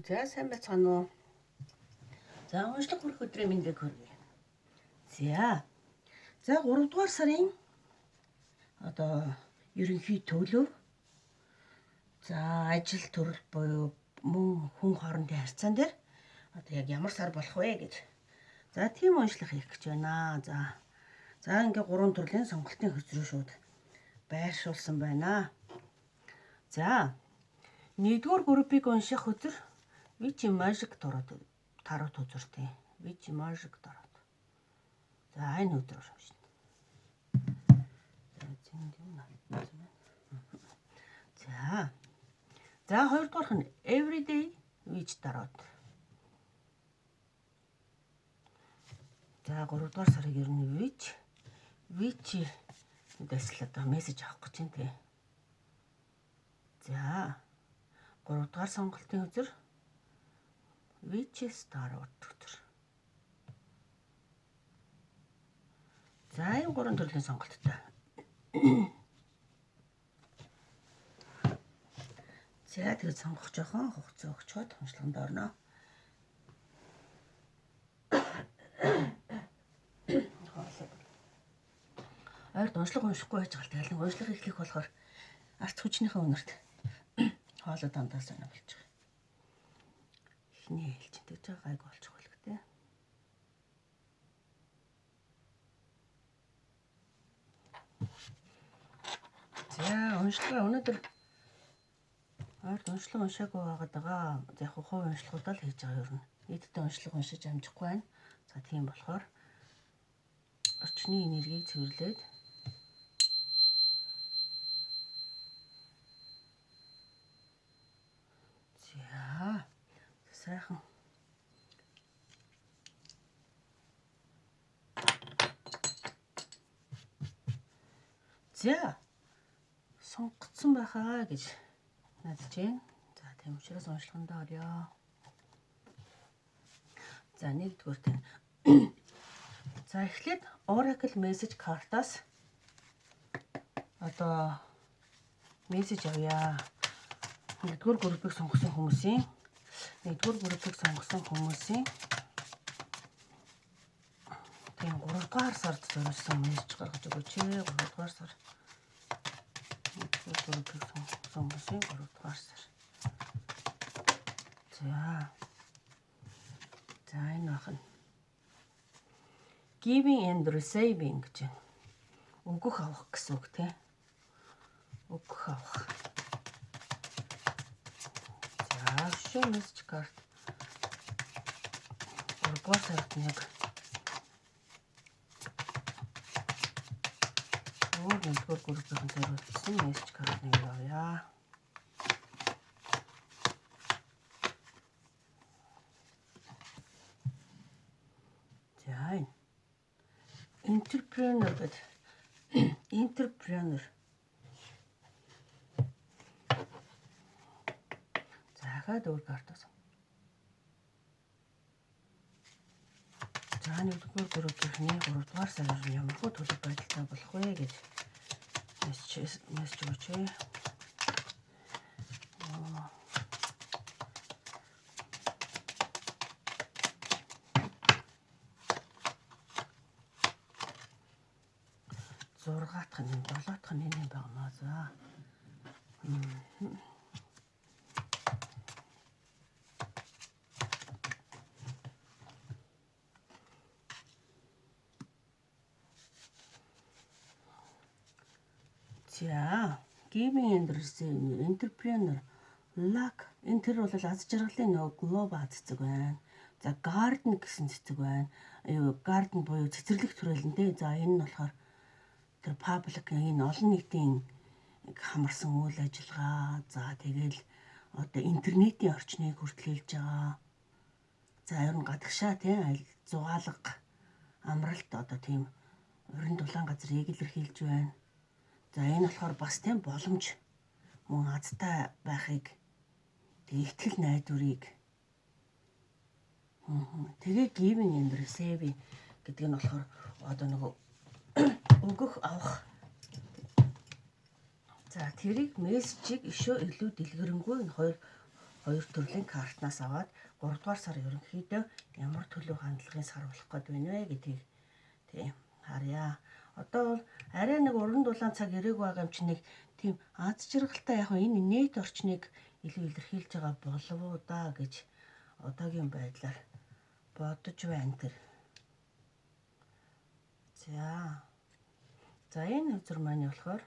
За сайн байцгаана уу. За уншлах хүрэх өдрийн мэндийг хүргэе. За 3 дугаар сарын ерөнхий төлөв. За ажил төрөл буюу мөн хүн хоорондын харьцаан дээр яг ямар сар болох вэ гэж. За тийм уншлах хийх гэж байна. За ингээ 3 төрлийн сонголтын хөзрөө шууд байршуулсан байна. За 1-р группийг унших өдөр Which magic тарот үзэртэй. Which magic тарот. За энэ өдөр уншина. За 2-дугаарх нь everyday which тарот. За 3-дугаар сарыг ер нь which дэслээд мессеж авах гэж байна тий. За 3-дугаар сонголтын өдөр Which tarot өдөр. За энэ 3 төрлийн сонголттой. За тэгээд сонгох жоохон хугацаа өгчөөд уншлаганд орно. Ойрт уншлаг уншихгүй байж байгаа. Тэгэл уншлага эхлэх болохоор арц хүчнийхээ үнэрт хоолой дандаа санаа болж байгаа. Эхний хэлжинтэй жаа гайг болчих болг тээ. За уншлага өнөөдөр ойрт уншлага уншаагүй байгаа. Яг хувь уншлагуудаа л хийж байгаа юм. Нийтдээ уншлага уншиж амжихгүй байна. За тийм болохоор орчны энергийг цэвэрлээд сайхан за сонгогдсон байхаа гэж найдаж байна. За тийм учраас уншлагандаа орё. За 1-р тань. За эхлээд Oracle message картаас мессеж авъя. 1-р группийг сонгосон хүмүүсийн тийм 3-дугаар сард зориулсан мессеж гаргаж өгөөч. 3-дугаар сар. 1-р группийг сонгосон хүмүүсийн 3-дугаар сар. За энэ бахан. Giving and receiving гэж байна. Өгөх авах гэсэн үг тийм. Өгөх авах. За мессеж карт. 3-дугаар сард нэг 1-р группийн зориулсан мессеж карт нэг авъя. За entrepreneur гэдэг. Entrepreneur. Захаад өөр картаас. За 1-р группийн 3-дугаар сард ямар хөө төлөв байдалтай болох вэ гэж мессеж өгөөч. Зургаатах нь 7-ах нь энэ байна. За. За, giving and receiving entrepreneur luck энэ төр бол аз жаргалын глобал цэцэг байна. За, garden гэсэн цэцэг байна. Garden буюу цэцэрлэг төрөлнтэй. За, энэ нь болохоор тэр public энэ олон нийтийн хамарсан үйл ажиллагаа. За, тэгэл интернетийн орчныг хүртэлж байгаа. За, ер нь гадагшаа тийм зугаалга амралт тийм уран дулаан газрыг илэрхийлж байна. За энэ болохоор бас тийм боломж мөн азтай байхыг итгэл найдварыг тэгээ giving and receiving гэдэг нь болохоор нөгөө өгөх авах. За тэрийг мессежийг илүү дэлгэрэнгүй энэ 2 төрлийн картнаас аваад 3 дугаар сар ерөнхийдөө ямар төлөв хандлагын сар болох гээд байна вэ гэдгийг тийм харъя. Одоо бол арай нэг уран дулаан цаг ирээгүй байгаа юм чинь нэг тийм аз жаргалтай яг энэ нийт орчныг илүү илэрхийлж байгаа болов уу да гэж одоогийн байдлаар бодож байна тэр. За энэ үзэр маань болохоор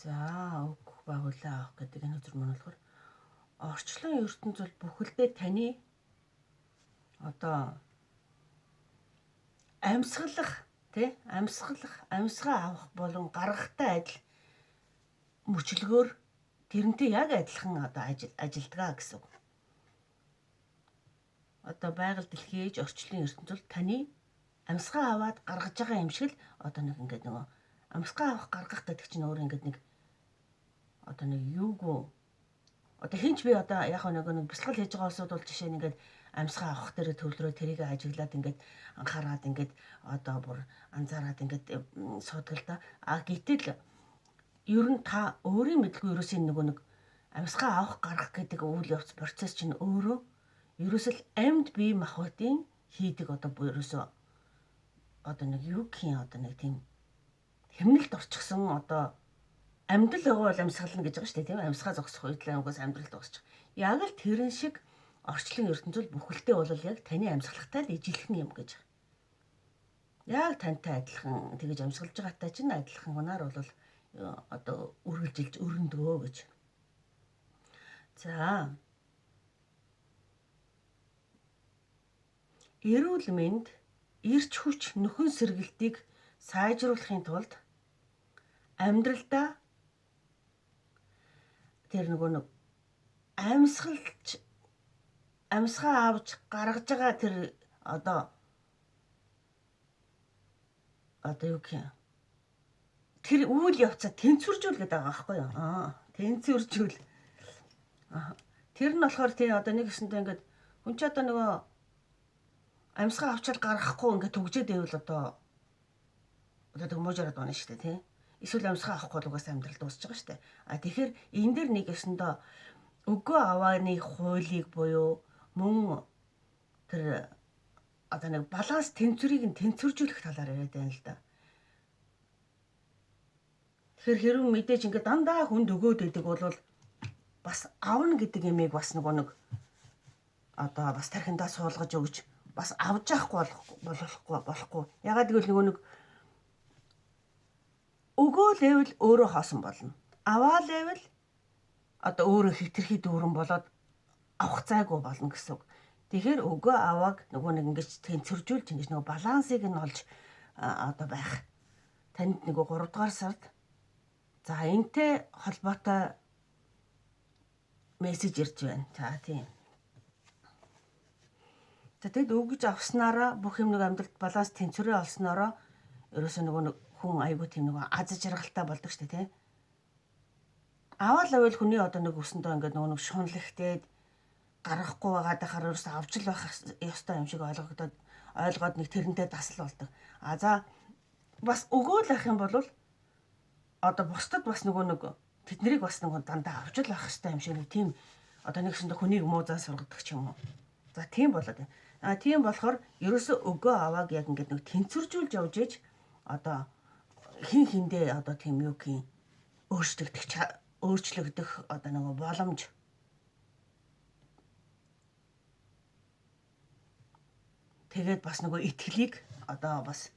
өгөх байгууллаа авах гэдэг энэ үзэр маань болохоор орчлон ертөнц бол бүхэлдээ таны одоо амьсгалах амьсгаа авах болон гаргахтай адил мөчлөгөөр тэрнтэй яг адилхан одоо ажилдгаа гэсэн. Одоо байгаль дэлхийж орчлон ертөнц бол таны амьсгаа аваад гаргаж байгаа юм шиг л одоо нэг ингээд нөгөө амьсгаа авах гаргах гэдэг чинь өөр ингээд нэг одоо нэг юугүй одоо хинч би одоо яг нэг бясалгал хийж байгаа улсууд бол жишээ нь ингээд амьсгаа авах дээр төвлөрөө тэрийг ажиглаад ингээд анхаарад ингээд одоо бүр анзаараад ингээд суудаг л да. Гэтэл ер нь та өөрийн мэдлгүй ерөөсөө нэг амьсгаа авах гаргах гэдэг үйл явц процесс чинь өөрөө ерөөсөө амьд бие махбодын хийдэг одоо ерөөсөө одоо нэг юу гэх юм одоо нэг тийм хэмнэлд орчихсон одоо амьдрал байгаа бол амьсгална гэж байгаа шүү дээ тийм амьсгаа зогсох үедлээ угаас амьдралд дуусчих. Яг л тэрэн шиг орчлон ертөнцөл бүхэлдээ бол яг таны амьсгалахтай л ижилхэн юм гэж. Яг тантай адилхан тэгэж амьсгалж байгаатай чинь адилхан гунаар бол одоо үргэлжилж өрөндгөө гэж. За эрүүл мэнд эрч хүч нөхөн сэргэлтийг сайжруулахын тулд амьдралдаа тэр нэг амьсгаа авч гаргаж байгаа тэр одоо юу гэх юм тэр үйл явцаа тэнцвэржүүл гэдэг байгаа байхгүй юу? Тэнцвэржүүл. Тэр нь болохоор тий одоо нэг гэсэнтэй ингээд хүн ч одоо нөгөө амьсгаа авчаад гаргахгүй ингээд төгжээд байвал одоо муужраад байна шүү дээ тий. Эсвэл амьсгаа авахгүй л угаас амьдрал дуусч байгаа шүү дээ. Тэгэхээр энэ дэр нэг гэсэндээ өгөө авааны хуулийг буюу мөн тэр одоо нэг баланс тэнцвэрийг нь тэнцвэржүүлэх талаар яриад байна л да. Тэгэхээр хэрвээ мэдээж ингээд дандаа хүнд өгөөд байдаг бол бас авна гэдэг юмыг бас нэг одоо бас тархиндаа суулгаж өгч бас авж яахгүй болохгүй. Ягаад гэвэл нэг өгөө левел өөрөө хоосон болно. Аваа левел одоо өөрөө хитрхи дүүрэн болоод авах цайгүй болно гэсэн үг. Тэгэхээр өгөө авааг нэг ингэж тэнцвэржүүлж ингэж балансыг нь олж одоо байх. Танд 3 дугаар сард за энтэй холбоотой мессеж ирж байна. За тийм. За тэгэд өгж авснараа бүх юм амьдралд баланс тэнцвэрээ олсноороо ерөөсөө хүн айгүй тийм аз жаргалтай болдог шүү дээ, тий. Аваад лавал хүний одоо өсөндөө ингээд шунлагтээд гаргахгүй байгаад ахаар ерөөсөө авч л байх ёстой юм шиг ойлгоод нэг тэрнтэй дасал болдог. За бас өгөөл ах юм бол одоо бусдад бас тэднийг бас дандаа авч л байх ёстой юм шиг тийм одоо нэгсэндээ хүнийг муузаа сургадаг ч юм уу. За тийм болоод байна. Тийм болохоор ерөөсөө өгөө авааг яг ингээд тэнцвэржүүлж явж иж одоо хин хиндээ одоо тийм юу гэх өөрчлөгдөх одоо боломж тэгээд бас итгэлийг одоо бас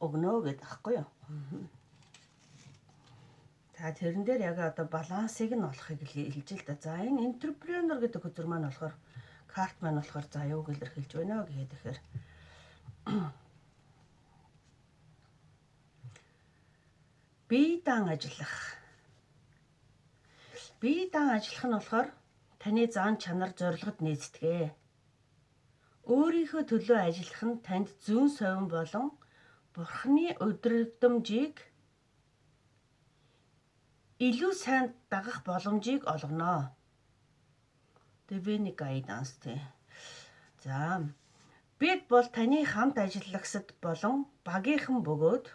өгнө гэдэг аахгүй юу. За тэрэн дээр яг одоо балансыг нь олохыг хэлж л да. За энэ энтерпренер гэдэг хөтөр маань болохоор карт маань болохоор за юуг илэрхийлж байна гэхэд тэгэхээр бие даан ажиллах. Бие даан ажиллах нь болохоор таны зан чанар зорилгод нийцдэг. Өөрийнхөө төлөө ажиллах нь танд зүүн совин болон Бурхны өдрөгдмжийг илүү сайн дагах боломжийг олгоно. Divine guidance тий. За Бид бол таны хамт ажиллагсад болон багийнхан бөгөөд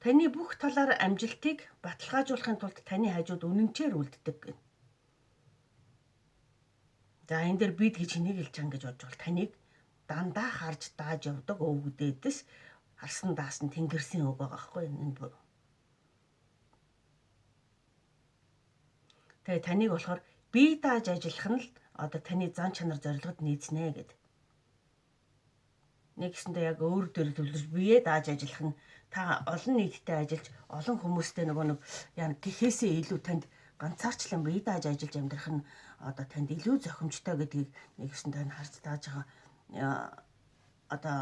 таны бүх талаар амжилтыг баталгаажуулахын тулд таны хажууд үнэнчээр үлддэг гэнэ. За энэ дээр бид гэж энийг хэлж байгаа гэж бодож бол таныг дандаа харж дааж явдаг өвгдөөдөс харсан даасан тэнгэрсийн үг байгаа байхгүй энэ. Тэгээ таныг болохоор бие дааж ажиллах нь л одоо таны зан чанар зорилгод нийцнэ гэд. Нэгсэндээ яг өөр дээр төвлөрж бие дааж ажиллах нь та олон нийттэй ажиллаж олон хүмүүстэй нөгөө нэг яа гэхээсээ илүү танд ганцаарчлан бие дааж ажиллаж амьдрах нь одоо танд илүү зохимжтой гэдгийг нэгсэндээ харж тааж байгаа одоо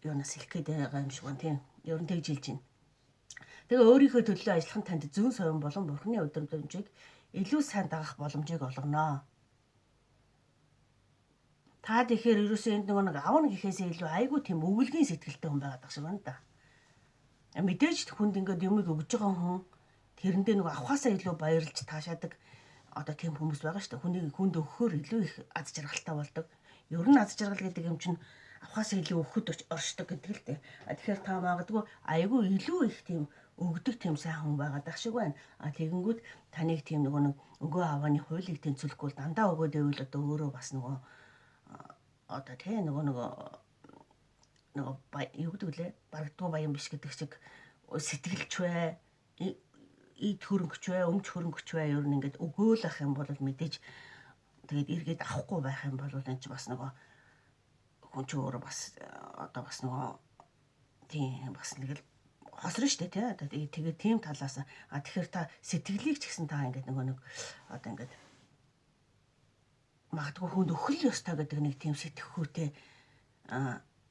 юунаас хэлэх гээд байгаа юм шиг байна тийм. Ер нь тэгж хэлж байна. Тэгээ өөрийнхөө төлөө ажиллах нь танд зүүн совин болон бурхны өдөр томжийг илүү сайн дагах боломжийг олгоно. Та тэгэхээр ерөөсөө энд нэг аавна гэхээсээ илүү айгүй тийм өвөлгийн сэтгэлтэй хүн байгаад байгаа шиг байна да. Мэдээж хүнд ингээд юмыг өгж байгаа хүн тэрэндээ нэг авахаасаа илүү баярлж таашаадаг одоо тийм хүмүүс байгаа шүү дээ. Хүнд өгөхөөр илүү их аз жаргалтай болдог. Ер нь аз жаргал гэдэг юм чинь авахаасаа илүү өгөхөд оршдог гэдэг л дээ. Тэгэхээр та магадгүй айгүй илүү их тийм өгдөг тийм сайн хүн байгаад ах шиг байна. Тэгэнгүүт таныг тийм нөгөө нэг өгөө авааны хуулийг тэнцвэрлэхгүй дандаа өгөөд байвал одоо өөрөө бас нөгөө одоо тий нөгөө юу гэдэг лээ барагдгүй баян биш гэдэг шиг сэтгэлч бай, ид хөрөнгөч бай, өмч хөрөнгөч бай ер нь ингээд өгөөл ах юм бол мэдээж тэгээд эргээд авахгүй байх юм бол энэ ч бас нөгөө хүн ч өөрөө бас одоо бас нөгөө тийм бас нэг л хосрон штэ тий. Тэгээд тийм талаас тэгэхээр та сэтгэлийг ч гэсэн та ингээд нөгөө нэг одоо ингээд магадгүй хүнд өхөл ёстой гэдэг нэг тийм сэтгэхүйтэй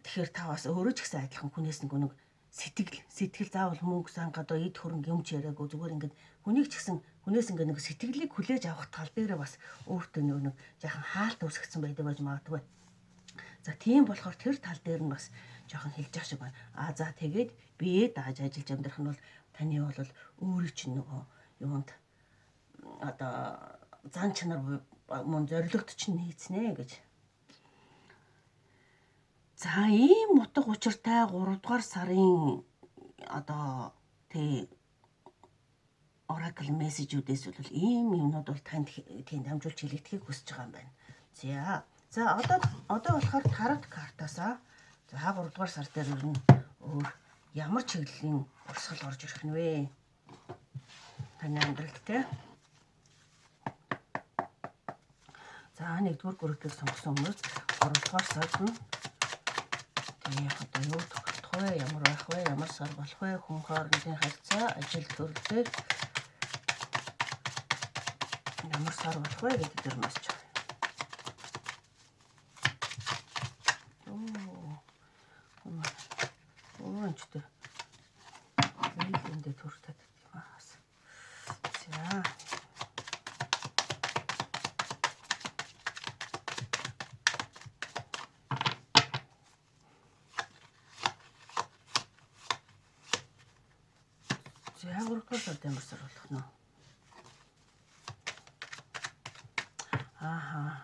тэгэхээр та бас өөрөө ч гэсэн адилхан хүнээс нэг сэтгэл заавал мөнгө санга одоо эд хөрөнгө юм ч яриаггүй зүгээр ингээд хүнийг ч гэсэн хүнээс ингээд нэг сэтгэлийг хүлээж авах тал дээр бас өөртөө нэг жоохон хаалт үүсгэсэн байдаг байж магадгүй. За тийм болохоор тэр тал дээр нь бас жоохон хэлж явах шиг байна. За тэгээд бие дааж ажиллаж амьдрах нь бол таны бол өөрийн чинь нөгөө юунд одоо зан чанар мөн зорилгот чинь нийцнэ гэж. За ийм утга учиртай 3 дугаар сарын одоо тий Oracle мессежүүдээс бол ийм юмнууд бол танд тийм дамжуулж хэлэгдэхийг хүсэж байгаа юм байна. За одоо болохоор тарот картаасаа за 3 дугаар сар дээр ер нь өөр ямар чиглэлийн урсгал орж ирэх нь вэ? Таны амьдралд те. За 1-р группийг сонгосон хүмүүс 3 дугаар сард нь одоо юу тогтох вэ? Ямар байх вэ? Ямар сар болох вэ? Хүн хоорондын харьцаа, ажил төрлөөр ямар сар болох вэ гэдэг дээр масч. Өнчтэй. Энд төртөд юм аас. За.Ягуркол ямар сар болох нь. Ааха.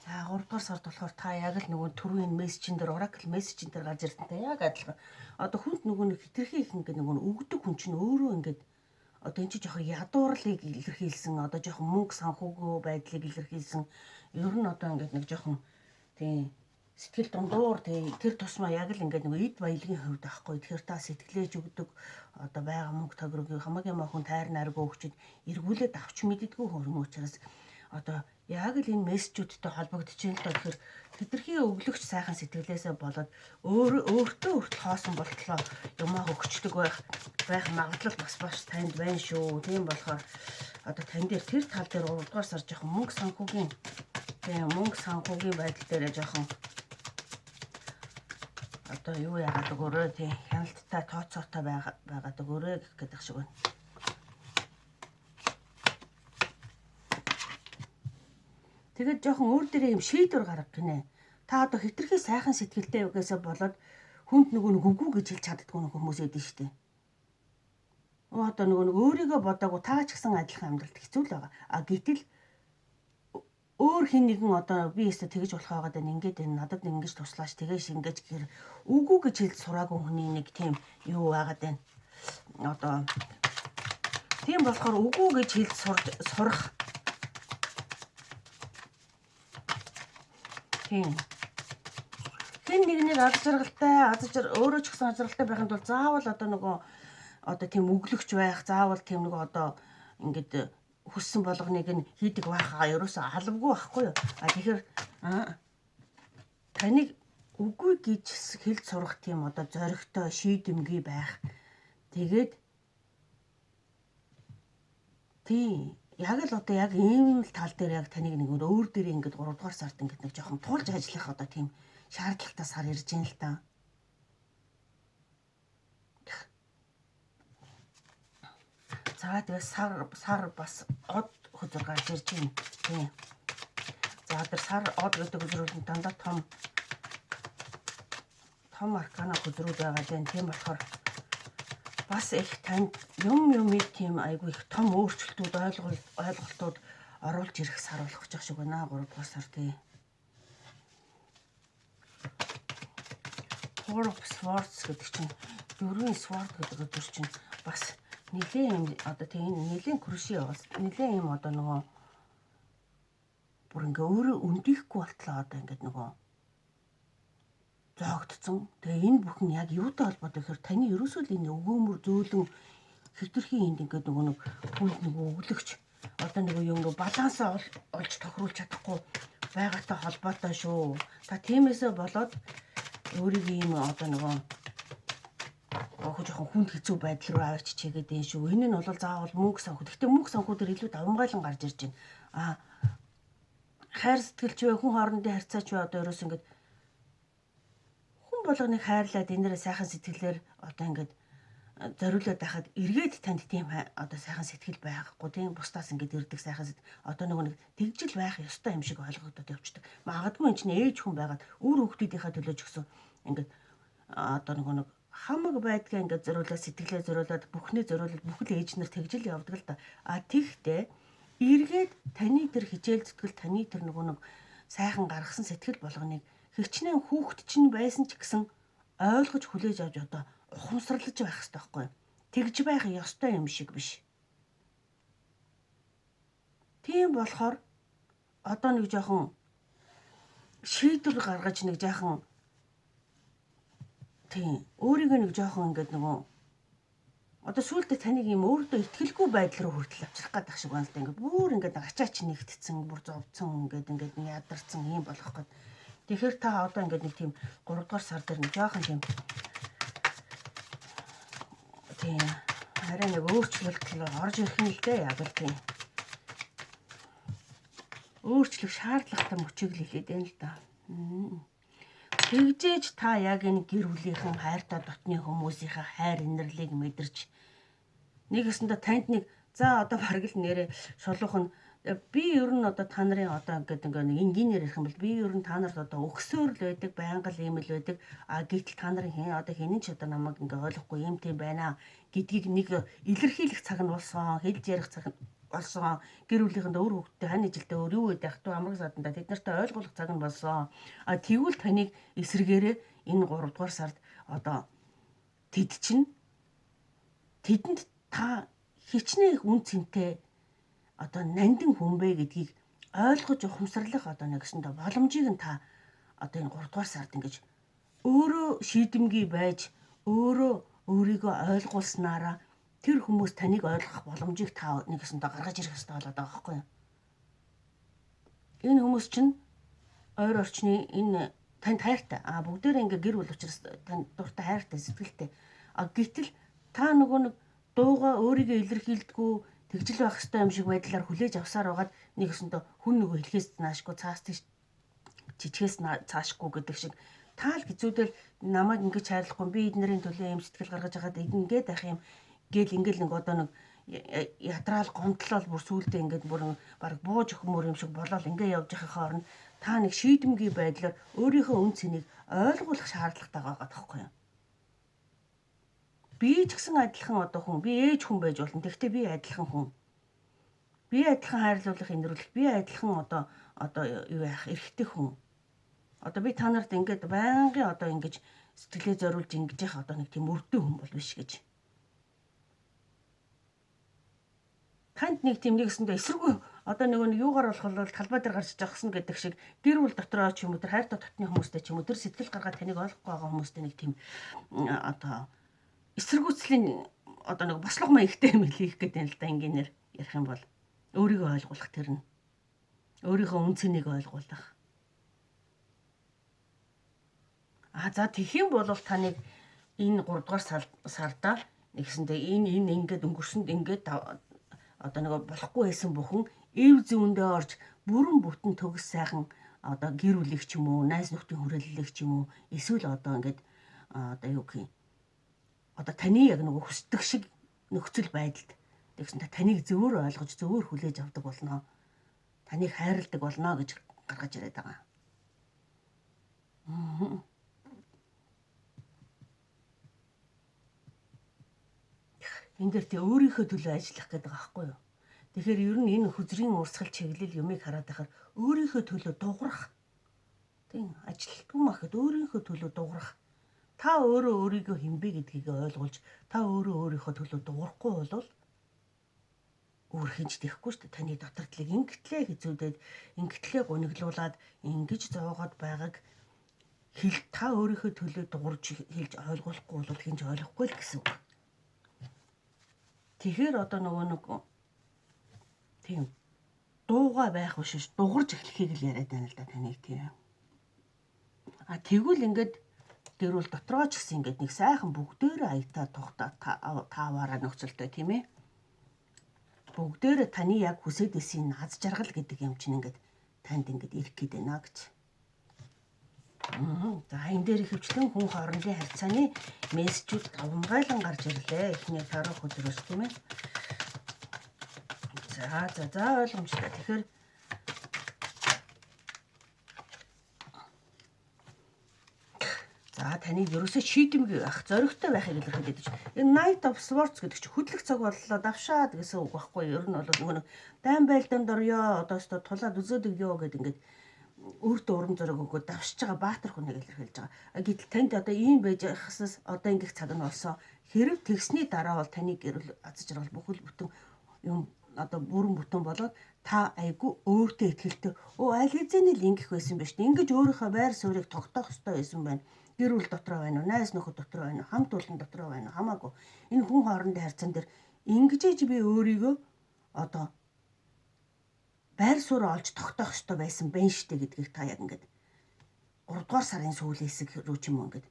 За 3 дугаар сард болохоор та яг л нөгөө түрүүний мессежин дээр Oracle мессежин дээр гарч ирсэнтэй яг адилхан. Одоо хүнд нөгөө нэг хитрхи их ингээд нөгөө өгдөг хүн чинь өөрөө ингээд одоо энэ чинь жоохон ядуурлыг илэрхийлсэн, одоо жоохон мөнгө санхүүгүй байдлыг илэрхийлсэн. Ер нь одоо ингээд нэг жоохон тийм сэтгэл дундуур тэр тусмаа яг л ингээд нэг эд баялагын хувьд байхгүй. Тэгэхээр та сэтгэлээж өгдөг одоо байгаа мөнгө төгрөгийг хамаагийн махан тайр наргүй өгчөд эргүүлээд авч мэддэггүй хөрмө учраас одоо яг л энэ мессежүүдтэй холбогдож байна л да. Тэгэхээр хитрхи өглөгч сайхан сэтгэлээсээ болоод өөртөө хүртэл хоосон болтлоо юмаа өгчдөг байх магадлал бас танд байна шүү. Тийм болохоор одоо тань дээр тэр тал дээр 3 дугаар сар жоохон мөнгө санхүүгийн байдал дээр жоохон одоо юу яагаад өгөөрэй тийм хяналттай тооцоотой байгаад өгөөрэй гэх гэдэг шиг байна. Тэгээд жоохон өөр дээрээ юм шийдвэр гаргах гинэ. Та одоо хитрхи сайхан сэтгэлтэй байгаасаа болоод хүнд нөгөө үгүй гэж хэлж чаддгүй хүмүүс эдэн штэ. Одоо нөгөө өөрийгөө бодоогүй таа ч гэсэн адилхан амьдралд хэцүү л байгаа. Гэтэл өөр хин нэгэн одоо би өөртөө тэгэж болох байгаад байна. Ингээд энэ надад ингэж туслаач тэгэж ингэж гэхээр үгүй гэж хэлж сураагүй хүний нэг тийм юу байгаад байна. Одоо тийм болохоор үгүй гэж хэлж сурах. Тийм. Хэн нэгнийг аз жаргалтай, өөрөө ч гэсэн аз жаргалтай байхын тулд заавал одоо нөгөө одоо тийм өглөгч байх, заавал тийм нөгөө одоо ингээд хүссэн болгоныг нь хийдэг байхаа ерөөсөө алавгүй байхгүй юу? Тэгэхээр таныг үгүй гэж хэлж сурах тийм одоо зоригтой шийдэмгий байх. Тэгээд тийм яг л одоо яг ийм л тал дээр яг таныг нэг өөр дээр ингээд 3 дугаар сард ингээд нэг жоохон туулж ажиллах одоо тийм шаардлагатай сар ирж байна л та. За тэгээ сар бас од хөзөр гарч ирж байна. Тийм. За тэр сар од гэдэг хөзрүүд нь дандаа том аркана хөзрүүд байгаа юм. Тийм болохоор бас их танд юм тийм айгүй их том өөрчлөлтүүд ойлголтууд оруулж ирэх сар болох гэж шиг байна. 3 дугаар сар тий. Four of Swords гэдэг чинь 4-ийн Sword гэдэг өдөр чинь бас нэлээ юм одоо тийм нэлээ круши яваас нэлээ юм одоо нөгөө бүр ингээ өөрөө өндихгүй болтлоо одоо ингээд нөгөө зоогдсон. Тэгээ энэ бүхэн яг юутай холбоотой гэхээр таны ерөөсөө л энэ өгөөмөр зөөлөн хөвтөрхийн энд ингээд нөгөө хүнд нөгөө өглөгч одоо нөгөө юм нөгөө балансаа олж тохируулж чадахгүй байгаатай холбоотой шүү. Та тиймээсээ болоод өөрийн юм одоо нөгөө жоохон хүнд хэцүү байдал руу аваач чигээд энэ шүү. Энэ нь бол заавал мөнгө санхүү. Гэхдээ мөнгө санхүүдэр илүү давмгайлан гарч ирж байна. Хайр сэтгэлч вэ, хүн хоорондын харьцаач вэ одоо ерөөс ингээд хүн болгоныг хайрлаад энэрээ сайхан сэтгэлээр одоо ингээд зориулаад байхад эргээд танд тийм одоо сайхан сэтгэл байхгүй тийм бусдаас ингээд ирдэг сайхан одоо нөгөө нэг тэгжил байх ёстой юм шиг ойлгогдоод явчихдаг. Магадгүй энэ чинь ээж хүн байгаад өөр хүүхдүүдийнхээ төлөө ч гэсэн ингээд одоо нөгөө нэг хамаг байдгаа ингээд зориулаад сэтгэлээ зориулаад бүхнээ зориулаад бүхэл ээж нар тэгжил явдаг л да. Тэгтээ эргээд таны тэр хичээл зүтгэл таны тэр нөгөө нэг сайхан гаргасан сэтгэл болгоныг хичнээн хүүхэд чинь байсан ч гэсэн ойлгож хүлээж авч одоо ухамсарлаж байх хэрэгтэй байхгүй юу? Тэгж байх ёстой юм шиг биш. Тийм болохоор одоо нэг жоохон шийдвэр гаргаж нэг жоохон тийм өөрийгөө нэг жоохон ингээд нөгөө одоо сүүлдээ таныг юм өөртөө итгэлгүй байдал руу хүртэл авчрах гэдэг шиг байна л да. Ингээд бүр ингээд ачаач нэгтцэн, бүр зовцсон ингээд ядарсан юм болох гээд. Тэгэхээр та одоо ингээд нэг тийм 3 дугаар сар дээр нэг жоохон тийм арай нэг өөрчлөлт орж ирэх юм л дээ. Яг л тийм өөрчлөх шаардлагатай мөчийг л хэлээд байна л да. Тэгжээж та яг энэ гэр бүлийнхэн хайртай дотны хүмүүсийнхээ хайр инэрлийг мэдэрч нэг өсөндө танд нэг за одоо бараг л нэрээ шулуухан би ер нь одоо та нарын одоо ингээд нэг энгийнээр ярих юм бол би ер нь та нарт одоо өгсөөр л байдаг, байнга л ийм л байдаг. Гэтэл та нарын одоо хинэн ч одоо намайг ингээд ойлгохгүй юм тийм байна гэдгийг нэг илэрхийлэх цаг нь болсон, хэлж ярих цаг нь болсон. Гэр бүлийнхэнд өөр хүүхдтэй хань ижилтэй өөр юу гэдэг ахтуу амраг саданда тэд нартай ойлгуулах цаг нь болсон. Тэгвэл таныг эсрэгээрээ энэ 3 дугаар сард одоо тэдэнд та хичнээн их үн цэнтэй одоо нандин хүн бэ гэдгийг ойлгож ухамсарлах одоо нэгсэндээ боломжийг нь та одоо энэ 3 дугаар сард ингэж өөрөө шийдэмгий байж өөрийгөө ойлгуулснараа тэр хүмүүс таныг ойлгох боломжийг та нэгсэндээ гаргаж ирэх хэрэгтэй болоод байгаа байхгүй юу? Энэ хүмүүс чинь ойр орчны энэ танд хайртай. Бүгдээрээ ингээ гэр бүл учраас танд дуртай хайртай сэтгэлтэй. Гэтэл та нөгөө нэг дууга өөрийгөө илэрхийлдэггүй тэгжил байх хэрэгтэй юм шиг байдлаар хүлээж авсаар байгаад нэгсэндээ хүн нөгөө хэлхээс наашгүй цаас чичгээс цаашгүй гэдэг шиг таал хэцүүдэл намайг ингэж хайрлахгүй би эднэрийн төлөө юм сэтгэл гаргаж байгаад ингээд байх юм гэл ингээл нэг одоо нэг ятраал гомдлол бүр сүулдэ ингээд бүр баг бууж өхмөр юм шиг болоод ингээ явж байхын хооронд та нэг шийдэмгий байдлаар өөрийнхөө үн цэнийг ойлгуулах шаардлагатай байгаа байхгүй юу? Би ч гэсэн адилхан одоо хүн, би ээж хүн байж болно. Тэгвэл би адилхан хүн. Би адилхан хайрлуулах, инэрлэх, би адилхан одоо юу яах, эрхтэй хүн. Одоо би та нарт ингээд байнгын одоо ингэж сэтгэлээ зориулж ингэж яах одоо нэг тийм өрдөө хүн бол биш гэж. Танд нэг тийм нэгсэндээ эсэргүй одоо нэг юугаар болох бол талбай дээр гарч жагсан гэдэг шиг гэр бүл дотроо ч юм уу тэр хайртай дотны хүмүүстэй ч юм уу тэр сэтгэл гаргаад таныг ойлгохгүй байгаа хүмүүстэй нэг тийм одоо эсэргүүцлийн одоо нэг бослого маягтай юм хийх гэдэг юм л да ингээнээр ярих юм бол өөрийгөө ойлгуулах тэр нь өөрийнхөө үн цэнийг ойлгуулах. За тэгэх юм бол таныг энэ 3 дугаар сарда нэгсэндээ энэ ингээд өнгөрсөнд ингээд одоо нэг болохгүй байсан бүхэн эв зүүндээ орж бүрэн бүтэн төгс сайхан одоо гэр бүлийг ч юм уу, найз нөхдийн хүрээллийг ч юм уу, эсвэл одоо ингээд одоо юу гэх юм. Одоо таны яг нэг хүсдэг шиг нөхцөл байдалд тэгсэн таныг зөвөр ойлгож, зөвөр хүлээж авдаг болно. Таныг хайрладаг болно гэж гаргаж ирээд байгаа. Энд дээр тий өөрийнхөө төлөө ажиллах гэдэг байгаа байхгүй юу? Тэгэхээр ер нь энэ хүзрийн урсгал чиглэл юмыг хараад байхаар өөрийнхөө төлөө дуурах. Тийм ажилтгүй махад өөрийнхөө төлөө дуурах. Та өөрөө өөрийгөө хинбэ гэдгийг ойлгуулж, та өөрөө өөрийнхөө төлөө дуурахгүй бол өөр хинж тэхгүй шүү дээ. Таны дотордлыг ингэтлээ хэзүүдээд, ингэтлээ гуниглуулад, ингэж зоогоод байгааг та өөрийнхөө төлөө дуурж хэлж ойлгуулахгүй бол хинж ойлгохгүй л гэсэн үг. Тэгэхээр одоо нөгөө нэг тийм дууга байх биш дуурж эхлэхийг л яриад байна л да таныг тийм. Тэгвэл ингээд гэрүүл дотроо ч гэсэн ингээд нэг сайхан бүгдээрээ аятаа тухта тааваараа нөхцөлтэй тийм ээ. Бүгдээрээ таны яг хүсэж исэн аз жаргал гэдэг юм чинь ингээд танд ингээд ирэх гээд байна гэж. За энэ дээр ихэвчлэн хүн хоорондын харьцааны мессежүүд давмгайлан гарч ирлээ. Эхний тарах өдрөөс тийм ээ. За ойлгомжтой. Тэгэхээр таныг ерөөсөө шийдэмгүй байх, зоригтой байхыг илэрхийлээд гэж. Энэ Night of Swords гэдэг чинь хөдлөх цаг боллоо давшаад гэсэн үг байхгүй. Ер нь бол нөгөө дайн байлдаанд орё, одоо өстө тулаад үзээд өгё гэдэг ингээд өөртөө урам зориг өгөөд давшиж байгаа баатар хүнийг илэрхийлж байгаа. Гэтэл танд одоо ийм байж хасаас одоо ингэх цаг нь болсон. Хэрэг тэгсний дараа бол таны гэрэл аз жаргал бүхэл бүтэн юм одоо бүрэн бүтэн болоод та айгүй өөртөө ихтэй аль хэзээний л ингэх байсан биш. Ингэж өөрийнхөө байр суурийг тогтоох ёстой байсан байна. Гэр бүл дотроо байна уу, найз нөхөд дотроо байна уу, хамт олон дотроо байна уу, хамаагүй. Энэ хүн хоорондын харьцаан дээр ингэж би өөрийгөө одоо байр сууриа олж тогтоох ёстой байсан байна штэ гэдгийг та яг ингээд 3 дугаар сарын сүүлээсэг рүү ч юм уу ингээд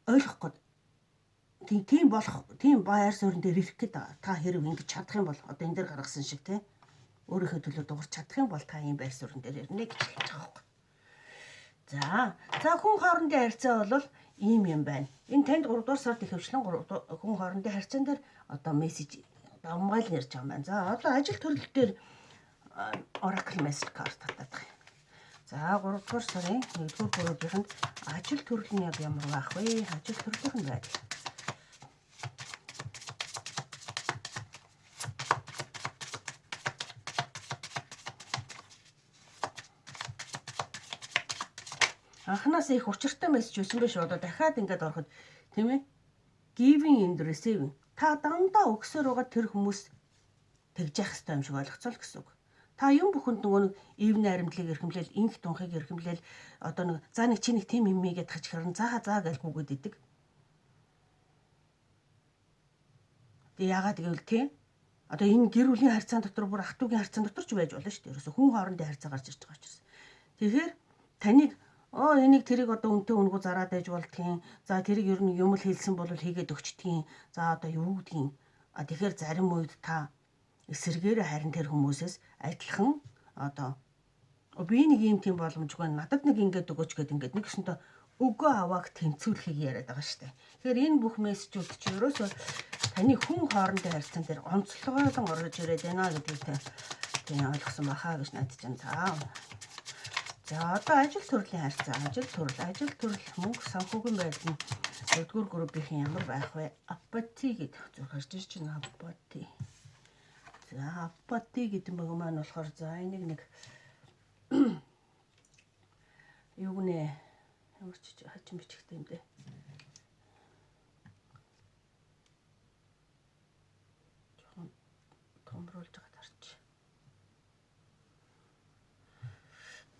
ойлгох гээд тийм болох тийм байр суурин дээр ирэх гээд та хэрэг ингэж чадах юм бол одоо энэ дээр гаргасан шиг те өөрийнхөө төлөө дуурч чадах юм бол та ийм байр суурин дээр ирнэ гэж хэлж байгаа байхгүй. За хүн хоорондын харьцаа бол ийм юм байна. Энэ танд 3 дугаар сард ихэвчлэн хүн хоорондын харьцаан дээр одоо мессеж давмгайл ярьж байгаа юм байна. За одоо ажил төрөл дээр Oracle Message Card татаад байгаа. За 3 дугаар сарын 1-р бүрэлдэхүүнд ажил төрөл нь яг ямар байх вэ? Ажил төрлийнх нь байдал. Анханаас их учиртай мессеж байсан биш одоо дахиад ингээд ороход тийм ээ giving and receiving та дандаа өгсөөр байгаа тэр хүмүүс тэгж явах хэрэгтэй юм шиг ойлгоцол гэсэн үг. Та юм бүхэнд нөгөө нэг ив найрамдлыг эрхэмлээл, инх тунхыг эрхэмлээл одоо нэг за нэг чи нэг тийм юм ийгээд хаж хэрэн за гэж гүгээд идэг. Тэгээ яагаад гэвэл тийм одоо энэ гэр бүлийн харьцаан дотор бүр ах トゥ угийн харьцаан дотор ч байж болно шүү дээ. Ерөөсө хүн хоорондын харьцаа гарч ирж байгаа учраас. Тэгэхээр таныг энийг тэрийг одоо үнтэй өнгөө зараад байж болдгийн. За тэрийг ер нь юм л хэлсэн бол хийгээд өгчдгийн. За одоо юу гэдгийг. Тэгэхээр зарим үед та эсэргээр харин тэр хүмүүсээс адилхан одоо би нэг юм тийм боломжгүй надад нэг ингэж өгөөч гэдэг ингээд нэг өсөнтөө өгөө авааг тэнцвэрлэхийг яриад байгаа шүү дээ. Тэгэхээр энэ бүх мессежүүд чи ерөөсөө таны хүн хоорондын харьцаан дээр онцлогойлон орж ирээд байна гэдгийг тийм ойлгосон бахаа гэж найдаж байна. За одоо ажил төрлийн харьцаа, ажил төрөл, мөнгө санхүүгийн байдал нь 4-р группийн ямар байх вэ? Апати гэдэг зураг гарч ирж байна. Апати. За апати гэдэг баг маань болохоор за энийг нэг юу нэ ямар ч хачин бичихтэй юм дээ. Жохон томруулж байгаа тарч.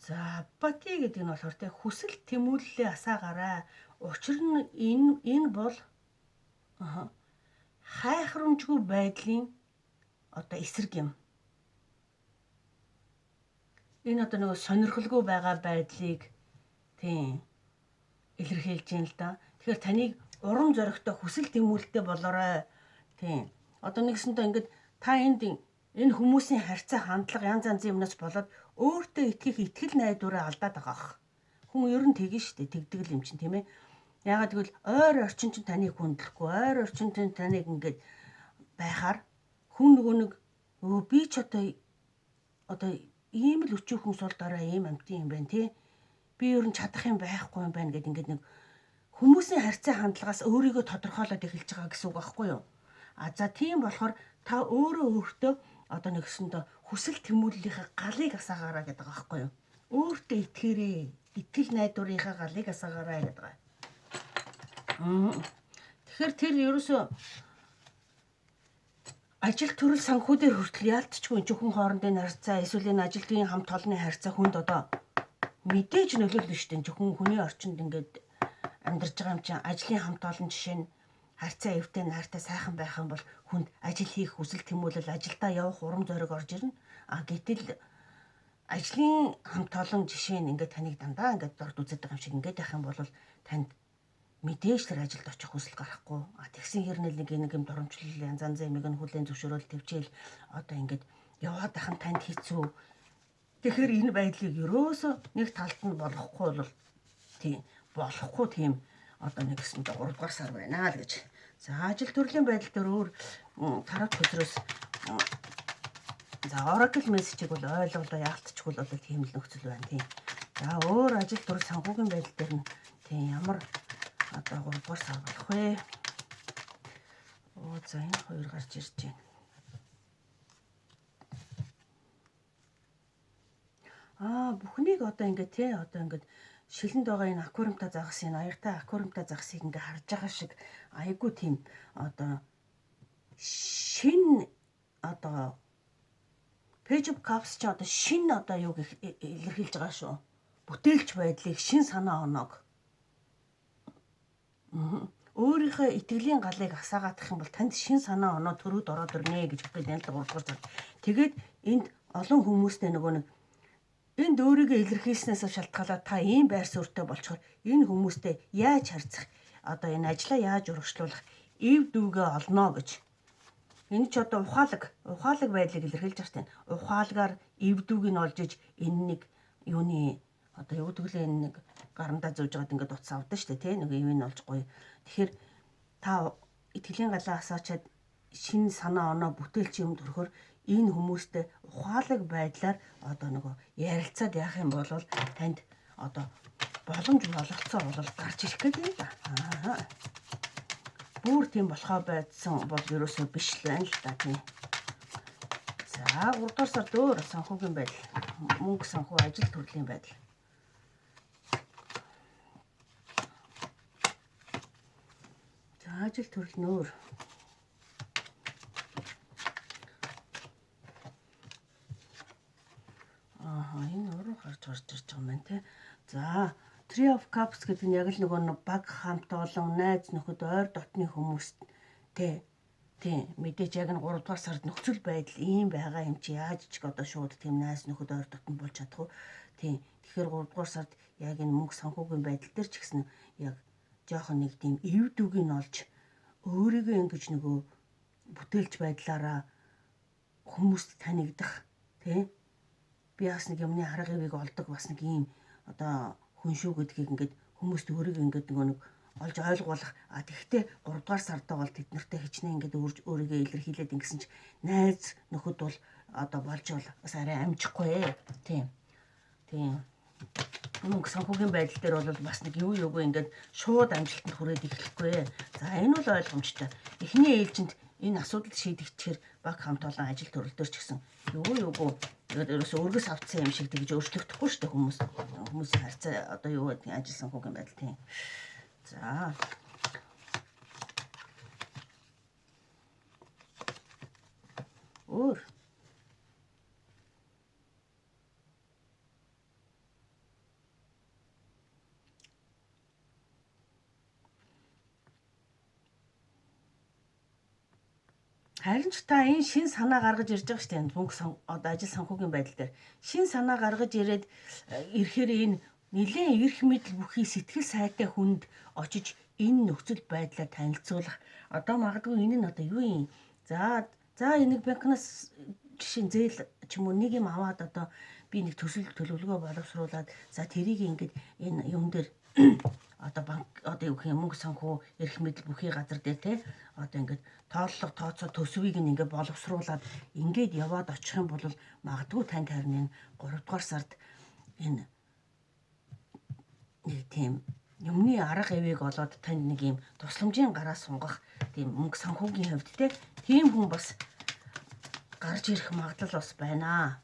За апати гэдэг нь болохоор тэ хүсэл тэмүүллээ асаагаарай. Учир нь энэ бол хайхрамжгүй байдлын одоо эсрэг юм. Энэ одоо нэг сонирхолгүй байгаа байдлыг тийм илэрхийлж юм л да. Тэгэхээр таныг урам зоригтой хүсэл тэмүүлэлтэй болоорой. Тийм. Одоо нэгсэндээ ингээд та энэ хүмүүсийн харьцаа хандлага янз янзын юмнаас болоод өөртөө итгэх итгэл найдвараа алдаад байгаа. Хүн ер нь тэгнь шүү дээ. Тэгдэг л юм чинь тийм ээ. Яагаад гэвэл ойр орчин чинь таныг хүндлэхгүй, ойр орчин чинь таныг ингээд байхаар хүн нөгөө нэг би ч одоо ийм л өчүүхэн сул дараа ийм амтын юм байна тий. Би ер нь чадах юм байхгүй юм байна гэд ингээд нэг хүмүүсийн харьцаа хандлагаас өөрийгөө тодорхойлоод эхэлж байгаа гэсэн үг байхгүй юу? За тийм болохоор та өөртөө одоо нэгсэндээ хүсэл тэмүүллийнхаа галыг асаагаараа гэдэг байгаа байхгүй юу? Өөртөө итгээрэй. Итгэл найдварынхаа галыг асаагаараа гэдэг байгаа. Тэгэхээр тэр ерөөсөө ажил төрөл санхүү дээр хүртэл яалтчгүй зөвхөн хоорондын харьцаа эсвэл энэ ажилтны хамт олонны харьцаа хүнд одоо мэдээж нөлөөлнө шүү дээ. Зөвхөн хүний орчинд ингээд амьдарч байгаа юм чинь ажлын хамт олон жишээ нь харьцаа эвтэй найртай сайхан байх юм бол хүнд ажил хийх хүсэл тэмүүлэл ажилдаа явах урам зориг орж ирнэ. Гэтэл ажлын хамт олон жишээ нь ингээд таныг дандаа ингээд дорд үзээд байгаа юм шиг ингээд байх юм бол танд мэдээж тэр ажилд очих хүсэл гарахгүй. Тэгсэн хэрнээл нэг юм дурамжлал янз янзын юмыг нь хүлээн зөвшөөрөл төвчээл одоо ингээд яваад ахын танд хэцүү. Тэгэхээр энэ байдлыг ерөөсөө нэг талд нь болохгүй бол тийм одоо нэгсэн 3 дугаар сар байна л гэж. За ажил төрлийн байдал дээр өөр тарап төсрөөс за Oracle message-ийг бол ойлголоо яалтчгүй л одоо тийм л нөхцөл байна тийм. За өөр ажил төрөл санхүүгийн байдал дээр нь тийм ямар одоо 3 дугаар сар болох вэ? За энэ хоёр гарч ирж байна. Бүхнийг одоо ингээд одоо ингээд шилэнд байгаа энэ аквариумта загас энэ аягатай аквариумта загасыг ингээд харж байгаа шиг айгуу тийм одоо шин одоо page of cups ч одоо шин одоо юуг илэрхийлж байгаа шүү. Бүтээлч байдлыг шин санаа оноог өөрийнхөө итгэлийн галыг асаагаадах юм бол танд шин санаа оноо төрөөд ороод ирнэ гэж хэлээд энэ л 3 дугаар сар. Тэгээд энд олон хүмүүстэй нөгөө нэг энд өөрийгөө илэрхийлснээс шалтгаалаад та ийм байр суурьтай болчихоор энэ хүмүүстэй яаж харьцах одоо энэ ажлаа яаж урагшлуулах эв дүүгээ олно гэж. Энэ ч одоо ухаалаг байдлыг илэрхийлж байгаа юм. Ухаалгаар эв дүүг нь олж иж энэ нэг юуны одоо юу гэвэл энэ нэг гарандаа зөөж байгаад ингээд утас авдаг шүү дээ тий. Нэг эвийг нь олж гоё. Тэгэхээр та итгэлийн галаа асаачаад шин санаа оноо бүтээлч юм төрөхөр энэ хүмүүстэй ухаалаг байдлаар одоо нөгөө ярилцаад яах юм бол танд одоо боломж олгоцоо бол гарч ирэх гэдэг юм да. Бүр тийм болохоо байдсан бол ерөөсөө биш л байна л да тийм. За 3 дугаар сард өөр санхүүгийн байдал, мөнгө санхүү, ажил төрлийн байдал. За ажил төрөл нөр. Энэ өөрөө гарч ирж байгаа юм байна те. За Three of Cups гэдэг нь яг л нөгөө баг хамт олон найз нөхөд ойр дотны хүмүүст тийм мэдээж яг нь 3 дугаар сард нөхцөл байдал ийм байгаа юм чи яаж ч одоо шууд тийм найз нөхөд ойр дотн болж чадах уу тийм. Тэгэхээр 3 дугаар сард яг энэ мөнгө санхүүгийн байдал дээр ч гэсэн яг жоохон нэг тийм эв дүгийг нь олж өөрийгөө ингэж нөгөө бүтээлч байдлаараа хүмүүст танигдах тийм. Би бас нэг юмны арга ивийг олдог бас нэг ийм одоо хүн шүү гэдгийг ингээд хүмүүст өөрийгөө ингээд нэг олж ойлгуулах. Тэгэхдээ 3 дугаар сарда бол тэд нартай хичнээн ингээд өөрийгөө илэрхийлээд ингэсэн чи найз нөхөд бол одоо болж бол бас арай амжихгүй ээ. Тийм. Мөнгө санхүүгийн байдал дээр бол бас нэг юу юугүй ингээд шууд амжилтанд хүрээд эхлэхгүй. За энэ бол ойлгомжтой. Эхний ээлжинд энэ асуудал шийдэгдэхээр баг хамт олон ажил төрөл төр ч гэсэн юу юугүй ерөөсөө өргөс авцсан юм шиг тэгж өөрчлөгдөхгүй шүү дээ хүмүүс. Хүмүүсийн харьцаа одоо юу гэдэг ажил санхүүгийн байдал тийм. За өөр харин ч та энэ шин санаа гаргаж ирж байгаа шүү дээ. Мөнгө одоо ажил санхүүгийн байдал дээр шин санаа гаргаж ирээд ирэхээр энэ нэлээд эрх мэдэл бүхий сэтгэл сайтай хүнд очиж энэ нөхцөл байдлаар танилцуулах. Одоо магадгүй энэ нь одоо юу юм? За энийг банкнаас жишээ нь зээл ч юм уу нэг юм аваад одоо би нэг төсөл төлөвлөгөө боловсруулад за тэрийг ингээд энэ юм дээр одоо банк одоо юу гэх юм мөнгө санхүү эрх мэдэл бүхий газар дээр те одоо ингээд тооллого тооцоо төсвийг ингээд боловсруулад ингээд яваад очих юм бол магадгүй танд харин энэ 3 дугаар сард энэ нэг тийм юмны арга эвийг олоод танд нэг юм тусламжийн гараа сунгах тийм мөнгө санхүүгийн хувьд те тийм хүн бас гарч ирэх магадлал бас байна.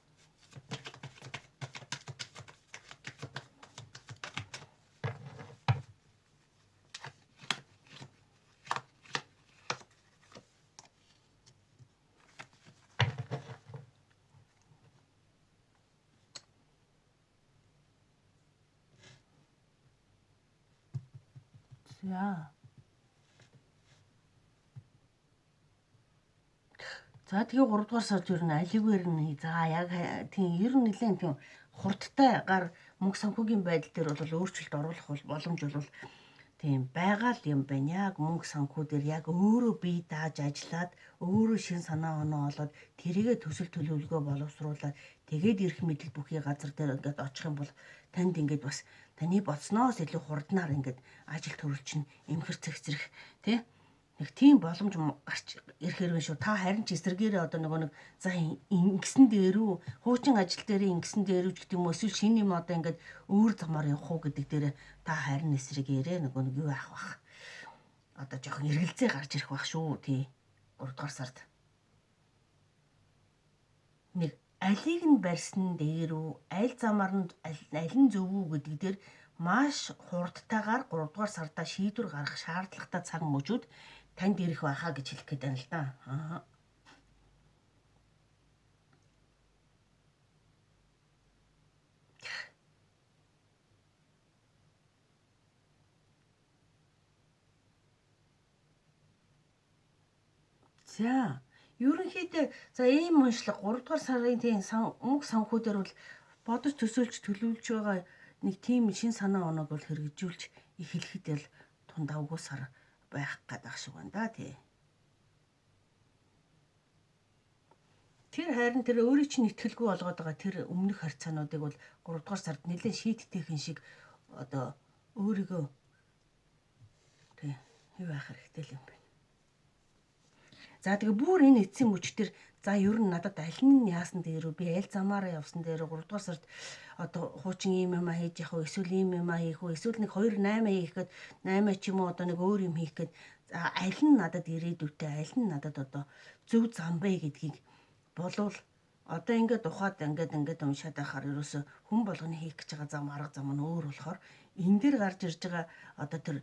За тэгээ 3 дугаар сард юу нэ алигвэр нь за яг тийм ер нь нэлээд тийм хурдтай гар мөнгө санхүүгийн байдал дээр бол өөрчлөлт оруулах боломж бол тийм байгаа л юм байна. Яг мөнгө санхүү дээр яг өөрөө бие дааж ажиллаад өөрөө шин санаа оноо олоод тэрийгэ төсөл төлөвлөгөө боловсруулаад тэгээд эрх мэдэл бүхий газар дээр ингээд очих юм бол танд ингээд бас таны бодсноос илүү хурднаар ингээд ажил төрөлчин эмхэр цэгцрэх тий нэг тийм боломж гарч ирэхээр шүү. Та харин ч эсрэгээрээ одоо нэг за ингэсэн дээрүү хуучин ажил дээр ингэсэн дээрүү ч гэдэг юм уу эсвэл шинэ юм одоо ингээд өөр замаар явах уу гэдэг дээр та харин эсрэгээрээ нэг юу авах бах. Одоо жоохон эргэлзээ гарч ирэх бах шүү тий. 3 дугаар сард. Нэг алийг нь барьсан дээрүү аль замаар нь аль нь зөв үү гэдэг дээр маш хурдтайгаар 3 дугаар сардаа шийдвэр гаргах шаардлагатай цаг мөчүүд танд ирэх байхаа гэж хэлэх гээд байна л да. За ерөнхийдөө за ийм уншлага 3 дугаар сарын тийм мөнгө санхүү дээр бол бодож төсөөлж төлөвлөж байгаа нэг тийм шин санаа оноог бол хэрэгжүүлж эхлэхэд л тундавгүй сар байх гэдэг шиг байна да тий. Тэр харин тэр өөрийн чинь ихтгэлгүй болгоод байгаа тэр өмнөх харьцаануудыг бол 3 дугаар сард нэлээд шийдтэйхэн шиг одоо өөрийгөө тий юу байх хэрэгтэй юм бэ? За тэгээ бүр энэ эцсийн мөчтөр за ер нь надад аль нь яасан дээрөө би аль замаараа явсан дээрөө 3 дугаар сард одоо хуучин ийм юм хийж явах уу эсвэл ийм юм хийх үү эсвэл нэг 2 8 хийхэд 8 ч юм уу одоо нэг өөр юм хийх гээд за аль нь надад ирээдүйтэй аль нь надад одоо зөв зам бэ гэдгийг болвол одоо ингээд ухаад ингээд уншаад байхаар ерөөсө хүн болгоны хийх гэж байгаа зам арга зам нь өөр болохоор энэ дээр гарч ирж байгаа одоо тэр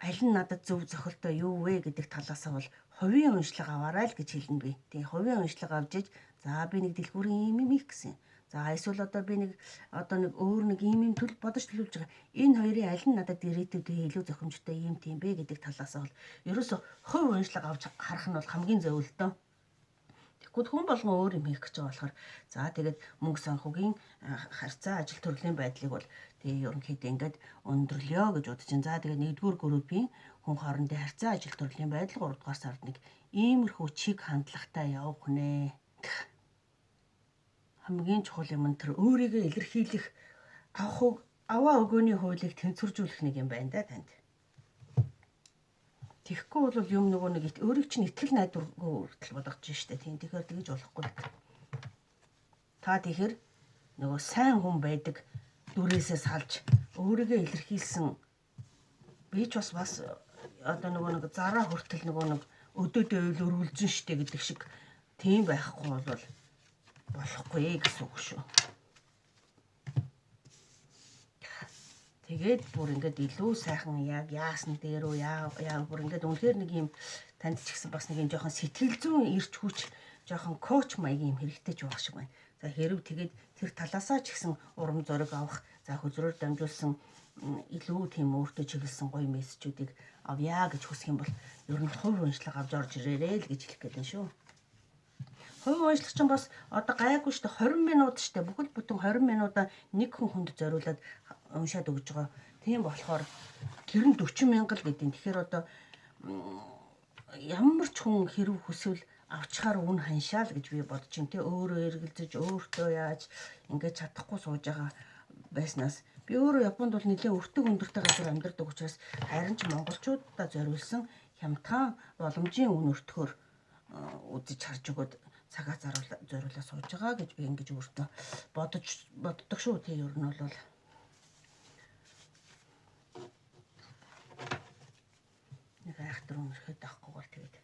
аль нь надад зөв зохилтой юу вэ гэдэг талаасаа бол хувийн уншлага аваарай л гэж хэлнэ би. Тэгээ хувийн уншлага авч иж за би нэг дэлгүүрийн ийм юм хийх гэсэн. За эсвэл одоо би нэг өөр нэг ийм юм бодож төлөвлөж байгаа. Энэ хоёрын аль нь надад ирээдүйдээ илүү зохимжтой юм тийм бэ гэдэг талаасаа бол ерөөсө хувь уншлага авч харах нь бол хамгийн зөвлөлтөө. Тэгвэл хүн болгон өөр юм хийх гэж байгаа болохоор за тэгээд мөнгө санхүүгийн харьцаа ажил төрлийн байдлыг бол тэгээ ерөнхийдөө ингээд өндөрлөё гэж бодож байна. За тэгээд 1-р группийн хүн хоорондын харьцаа ажил төрлийн байдал 3 дугаар сард нэг иймэрхүү чиг хандлагатай явах нэ. Хамгийн чухал юм нь тэр өөрийгөө илэрхийлэх аваа өгөөний хуулийг тэнцвэржүүлэх нэг юм байна да танд. Тэгэхгүй бол юм нөгөө нэг өөрийг чинь итгэл найдваргүй хүртэл болгож штэ тийм тэгэхээр тэгж болохгүй. Та тэгэхээр нөгөө сайн хүн байдаг дүрээсээ салж өөрийгөө илэрхийлсэн би ч бас одоо нөгөө нэг зараа хүртэл нөгөө нэг өдөөдөө өрүүлжин штэ гэдэг шиг тийм байхгүй бол болохгүй гэсэн үг шүү. Тэгээд бүр ингээд илүү сайхан яг яасан дээр үү яа бүр ингээд үнэхээр нэг юм танд ч гэсэн бас нэг юм жоохон сэтгэл зүйн ирч хүч жоохон коуч маягийн юм хэрэгтэй ч байх шиг байна. За хэрв тэгээд тэр талаасаа ч гэсэн урам зориг авах за хөзрөөр дамжуулсан илүү тийм өөртөө чиглэсэн гоё мессежүүдийг авъя гэж хүсэх юм бол ер нь хувь уншлага авч орж ирээрэй л гэж хэлэх гээд байна шүү. Хувь уншлах чинь бас одоо гайгүй шүү дээ 20 минут шүү дээ. Бүхэл бүтэн 20 минутаа нэг хүнд зориулаад уншаад өгж байгаа. Тийм болохоор тэр нь 40 мянга л гэдэг. Тэгэхээр одоо ямар ч хүн хэрв хүсвэл авчхаар үн ханшаал гэж би бодож байна. Тэ өөрөө эргэлзэж өөртөө яаж ингэж чадахгүй сууж байгаа байснаас би өөрөө Японд бол нэлээд өртөг өндөртэй газар амьдардаг учраас харин ч монголчуудаа зориулсан хямдхан боломжийн үн өртгөөр үзэж харж өгöd цагаа зориулаад сууж байгаа гэж би ингэж өөртөө боддог шүү. Тэ ер нь бол нэг айхтар өнөрхөд авахгүй бол тэгээд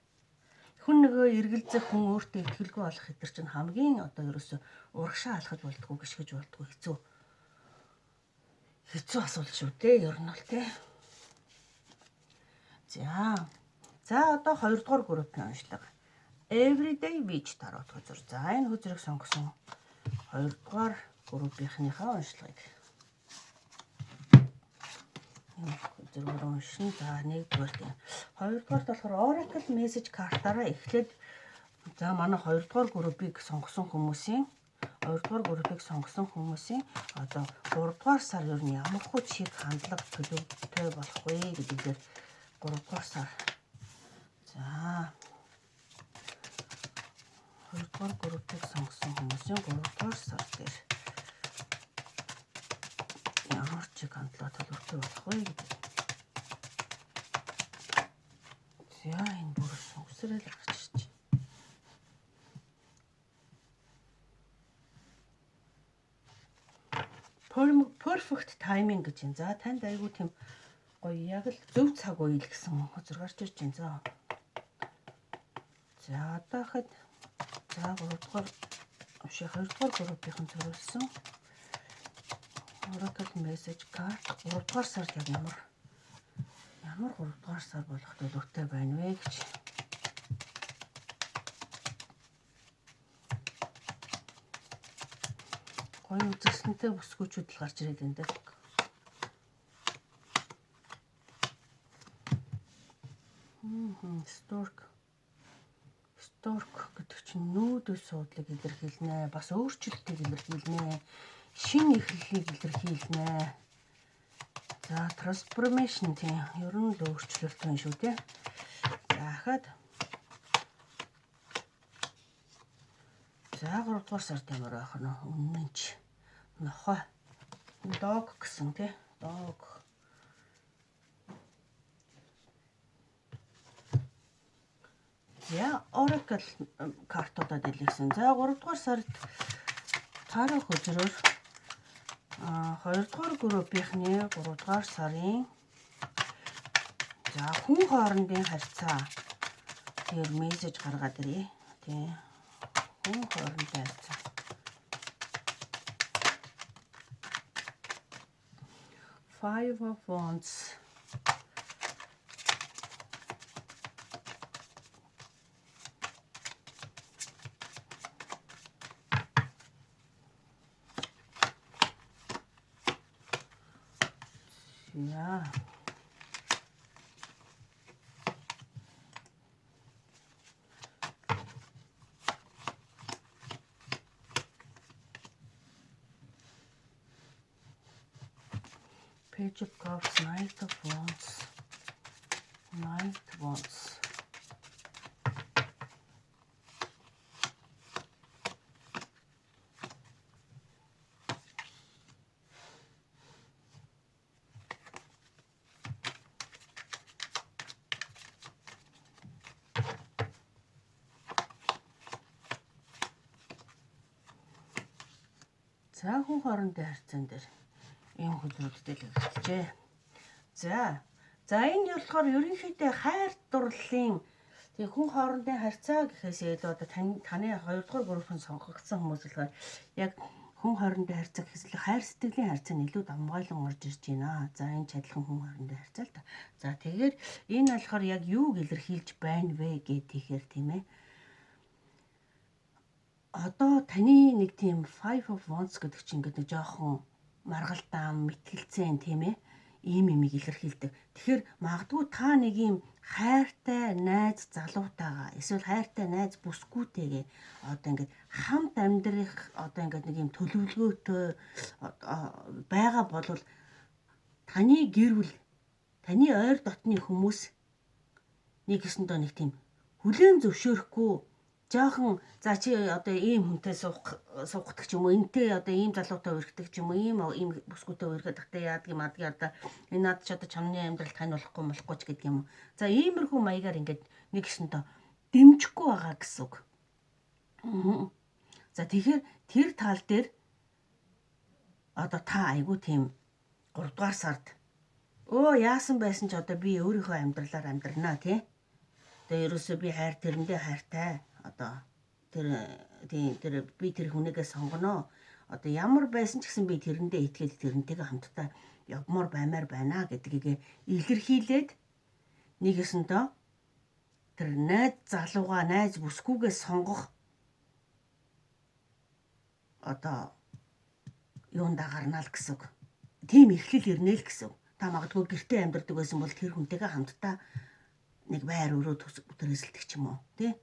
хүн нөгөө эргэлзэх хүн өөртөө ихтгэлгүй болох хэвтер чинь хамгийн одоо ерөөсө урагшаа алхаж болдгоо гიშгэж болдгоо хэцүү асуулт шүү дээ ер нь бол тий. За одоо 2 дугаар группийн уншлага Everyday Beach тарот хөзөр. За энэ хөзрийг сонгосон 2 дугаар группийнхнийхаа уншлагыг зөвөр уншин. За 1 дугаар тийм. 2 дугаарт болохоор Oracle message картаараа эхлээд за манай 2 дугаар группийг сонгосон хүмүүсийн одоо 3 дугаар сар ер нь ямар хөө чиг хандлага төлөвтэй болох вэ гэдгээр 3 дугаар сар. За 2 дугаар группийг сонгосон хүмүүсийн 3 дугаар сар дээр ямар чиг хандлага төлөвтэй болох вэ гэдэг. За энэ бүр өсрөл гарч ирж байна. Perfect timing гэж юм. За танд айгүй тийм гоё яг л зөв цаг үеэл гэсэн хөзөр гарч ирж байна. За одооход за 3 дугаар 2 дугаар группийн зориулсан Oracle message card 3 дугаар сард яг ямар 3 дугаар сар болох төлөвтэй байна вэ гэж. Гоё үзэсгэлэнтэй бүсгүүчүүд л гарч ирээд энэ дэг. Stork гэдэг чинь нүүдэл суудлыг илэрхийлнэ. Бас өөрчлөлтийг илэрхийлнэ. Шинэ эхлэлийг илэрхийлнэ. За transformation тийм ер нь л өөрчлөлт байна шүү дээ. Захад за 3 дугаар сард ямар байх нь өмнө нь ч нохой dog гэсэн тий dog. За Oracle картуудад илэрсэн. За 3 дугаар сард тарах хөзрөөр 2 дугаар группийнхний 3 дугаар сарын за хүн хоорондын харьцаа тэр мессеж гаргаад ирээ. Тий. Хүн хоорондын харьцаа. Five of Wands. Yeah. Page of Cups, Knight of Wands, Knight of Wands. За хүн хоорондын харьцаан дээр ийм хөлрүүдтэй л хэлчихэ. За энэ болохоор ерөнхийдөө хайр дурлалын тэг хүн хоорондын харьцаа гэхээсээ илүү одоо таны 2 дугаар группын сонгогдсон хүмүүс болохоор яг хүн хоорондын харьцаа гэхээс илүү хайр сэтгэлийн харьцаа нь илүү дамгайлан орж ирж байна. За энэ ч адилхан хүн хоорондын харьцаа л та. За тэгэхээр энэ болохоор яг юуг илэрхийлж байна вэ гэхээр тийм ээ. Одоо таны нэг тийм 5 of wands гэдэг чинь ингээд нэг жоохон маргалдаан, мэтгэлцэн тийм ээ. Ийм имийг илэрхийлдэг. Тэгэхээр магадгүй та нэг юм хайртай найз залуутайгаа эсвэл хайртай найз бүсгүйтэйгээ одоо ингээд хамт амьдрах одоо ингээд нэг юм төлөвлөгөөтэй байгаа болвол таны гэр бүл, таны ойр дотны хүмүүс нэг гэсэндээ нэг тийм хүлээн зөвшөөрөхгүй жоохон за чи одоо ийм хүнтэй суугдаг ч юм уу энтэй одоо ийм залуутай өргөдөг ч юм уу ийм бүсгүйтэй өргөдөг тахтай яадаг юм энэ над ч одоо чамны амьдрал тань болохгүй ч гэдэг юм уу. За иймэрхүү маягаар ингээд нэг гэсэндээ дэмжихгүй байгаа гэсэн үг. За тэгэхээр тэр тал дээр одоо та айгүй тийм 3 дугаар сард яасан байсан ч одоо би өөрийнхөө амьдралаар амьдрнаа тий. Тэгээ ерөөсөө би тэрэндээ хайртай одоо тэр би тэр хүнийгээ сонгоно. Одоо ямар байсан ч гэсэн би тэрэндээ итгээд тэрнтэйгээ хамтдаа явмаар баймаар байна гэдгийг илэрхийлээд нэгэсэндээ тэр найз залууга найз бүсгүйгээ сонгох одоо юунд дагарнаа л гэсэн үг. Тийм эхлэл ирнэ л гэсэн үг. Та магадгүй гэртээ амьдардаг байсан бол тэр хүнтэйгээ хамтдаа нэг байр өрөө төрөөсөлдөг ч юм уу тий.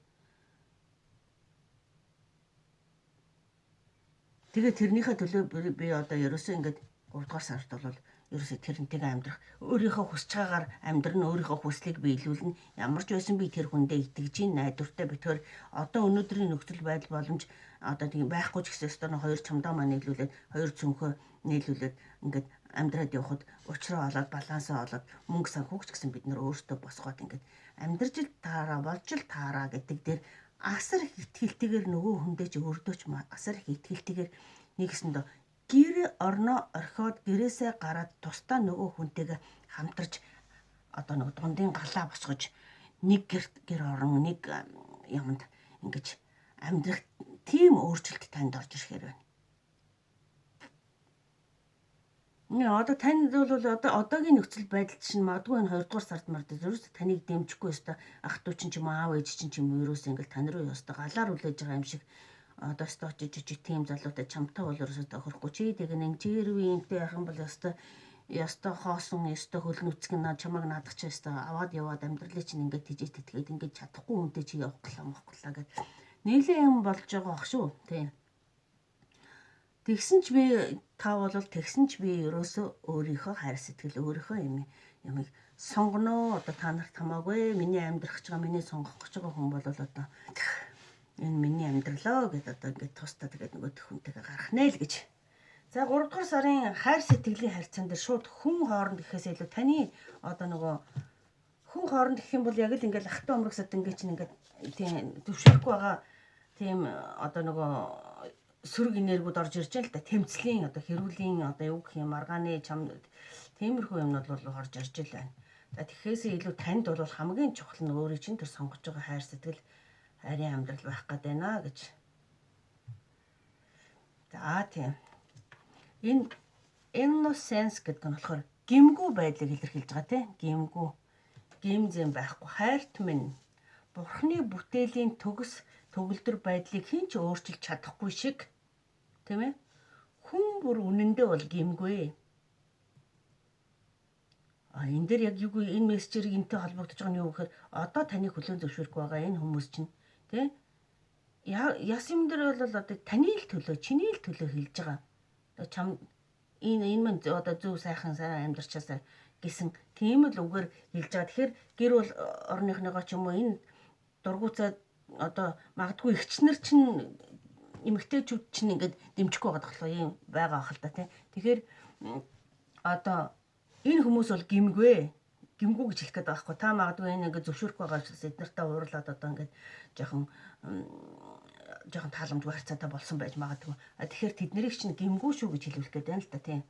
Тэгээ тэрнийхээ төлөө би одоо ерөөсөө ингээд 3 дугаар сард бол ерөөсөө тэрнтэйгээ амьдрах өөрийнхөө хүсэж байгаагаар амьдрна, өөрийнхөө хүслийг биелүүлнэ. Ямар ч байсан би тэр хүндээ итгэж ин найдвартай битээр одоо өнөөдрийн нөхцөл байдал боломж одоо тийм байхгүй ч гэсэн өстөө хоёр чамдаа маань нийлүүлээд хоёр цөнхөө нийлүүлээд ингээд амьдраад явхад уучраа олоод балансаа олоод мөнгө санхүүгч гэсэн бид нөр өөртөө босгоод ингээд амьдрж л таараа болж л таараа гэдэг дээр асар их итгэлтэйгээр нөгөө хүндээ ч өөртөө ч асар их итгэлтэйгээр нэгсэндээ гэр орноо орхиод гэрээсээ гараад тусдаа нөгөө хүнтэйгээ хамтарч одоо нэг дундын галаа босгож нэг гэр орон нэг юмд ингэж амьдрах тийм өөрчлөлт танд орж ирэхээр байна. Одоо танд бол одоогийн нөхцөл байдал чинь магадгүй энэ 2 дугаар сард ерөөсөө таныг дэмжихгүй өстө ах トゥ чинь ч юм аав ээж чинь ч юм ерөөсөө ингээл тань руу ёстой галаар үлээж байгаа юм шиг одоо өстө жижиг тийм залуутай чамтай бол ерөөсөө тохирохгүй чи тэг нэг жирви юмтэй байх юм бол ёстой хоосон ёстой хөлнүцг нь чамайг наадах ч ёстой аваад яваад амьдралыг чинь ингээд тижээ тэтгээд ингээд чадахгүй хүнтэй чи явах гэлээ гэд нийлээ юм болж байгаа ах шүү тийм. Тэгсэн ч би ерөөсөө өөрийнхөө хайр сэтгэл өөрийнхөө юмыг сонгоно. Одоо та нарт хамаагүй миний амьдрах гэж байгаа миний сонгох гэж байгаа хүн бол одоо энэ миний амьдралаа гэдээ одоо ингээд тусдаа тэгээд нөгөө хүнтэйгээ гарах нэ л гэж. За 3 дугаар сарын хайр сэтгэлийн харьцаан дээр шууд хүн хооронд гэхээс илүү таны одоо нөгөө хүн хооронд гэх юм бол яг л ингээд ахтай өмрөсөд ингээд чинь ингээд тийм төвшөрөхгүй байгаа тийм одоо нөгөө сөрөг энергиуд орж ирж байна л да. Тэмцлийн одоо хэрүүлийн одоо юу гэх юм маргааны чам тиймэрхүү юмнууд бол орж ирж байна. За тэгэхээр илүү танд бол хамгийн чухал нь өөрийн чинь тэр сонгож байгаа хайр сэтгэл хайрын амьдрал байх гээд байна гэж. За тийм. Энэ innocence гэдэг нь болохоор гэмгүй байдлыг илэрхийлж байгаа тийм. Гэмзэн байхгүй хайрт минь Бурхны бүтээлийн төгөлдөр байдлыг хэн ч өөрчилж чадахгүй шиг тийм ээ. Хүн бүр үнэндээ бол гэмгүй. Энэ дээр яг юу энэ мессежийг энтэй холбогдож байгаа нь юу гэхээр одоо таныг хүлээн зөвшөөрөхгүй байгаа энэ хүмүүс чинь тийм яс юм дээр бол одоо таны л төлөө, чиний л төлөө хэлж байгаа. Чам энэ мань одоо зөв сайхан амьдарчаасаа гэсэн тийм л үгээр хэлж байгаа. Тэгэхээр гэр бол орныхныгоо ч юм уу энэ дургуцаад одоо магадгүй ихчнэр чинь эмэгтэйчүүд чинь ингээд дэмжихгүй байгаа болохоор юм байгаа ахал та тийм. Тэгэхээр одоо энэ хүмүүс бол гимгүй гэж хэлэх гээд байгаа хгүй. Та магадгүй энэ ингээд зөвшөөрөхгүй байгаа учраас эднэртээ уурлаад одоо ингээд жоохон тааламжгүй харьцаатай болсон байж магадгүй. Тэгэхээр тэднийг чинь гимгүй шүү гэж хэлүүлэх гээд байна л та тийм.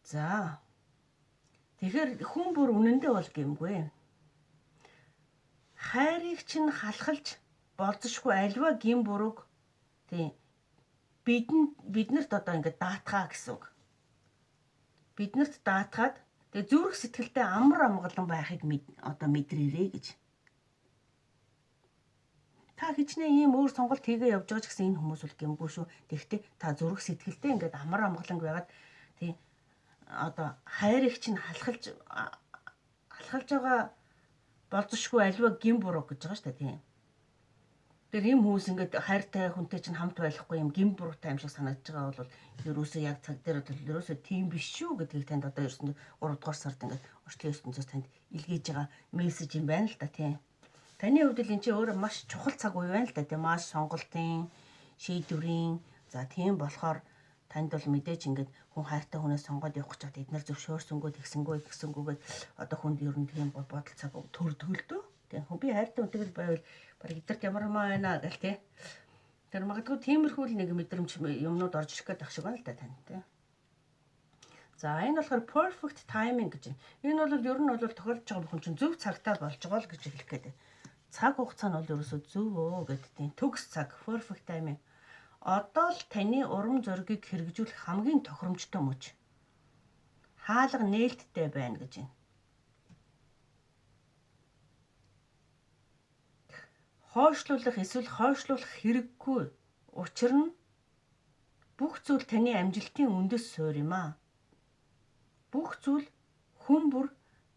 За. Тэгэхээр хүн бүр үнэндээ бол гэмгүй. Хайрыг чинь халахалж болзошгүй альва гин бурууг тийм биднэрт одоо ингээд даатгаа гэсэн үг. Биднэрт даатгаад тэгээ зүрх сэтгэлдээ амар амгалан байхыг одоо мэдрээрэй гэж. Та хичнээн ийм өөр сонголт хийгээ явж байгаа ч гэсэн энэ хүмүүс бол гэмгүй шүү. Тэгэхдээ та зүрх сэтгэлдээ ингээд амар амгаланг байгаад тийм одоо хайрыг чинь халахалж байгаа болзошгүй альва гин буруу гэж байгаа шүү дээ тийм. Тэр юм хүмүүс ингээд хайртай хүнтэй чинь хамт байхгүй юм гин буруутай юм шиг санагдаж байгаа бол ерөөсөө яг цаг дээр бол ерөөсөө тийм биш шүү гэдгийг танд одоо ерөөсөө 3 дугаар сард ингээд урьдчилан ертөнцөөс танд илгээж байгаа мессеж юм байна л да тийм. Таны хувьд л энэ чинь өөрөө маш чухал цаг үе байна л да тийм. Маш сонголтын шийдвэрийн за тийм болохоор танд бол мэдээж ингээд хүн хайртай хүнээс сонгоод явах гэж эднэр зөвшөөрсөнгөө тэгсэнгүүгээд одоо хүнд ер нь тийм бодол цаг төрдгөлдөө. Тийм хүн би хайртай хүнтэйг байвал баг эдэрт ямармаа байна гэл тий. Тэр магадгүй тиймэрхүү л нэг мэдрэмж юмнууд орж ирэх гээд ах шиг байна л да тань тий. За энэ болохоор perfect timing гэж байна. Энэ бол ер нь бол тохиолдож байгаа бүхэн чинь зөв цагтаа болж байгаа л гэж хэлэх гээд. Цаг хугацаа нь бол ерөөсөө зөв өө гэдэг тийм төгс цаг perfect timing. Одоо л таны урам зоригийг хэрэгжүүлэх хамгийн тохиромжтой мөч. Хаалга нээлттэй байна гэж байна. Хойшлуулах эсвэл хойшлуулах хэрэггүй. Учир нь бүх зүйл таны амжилтын үндэс суурь юм аа. Бүх зүйл хүн бүр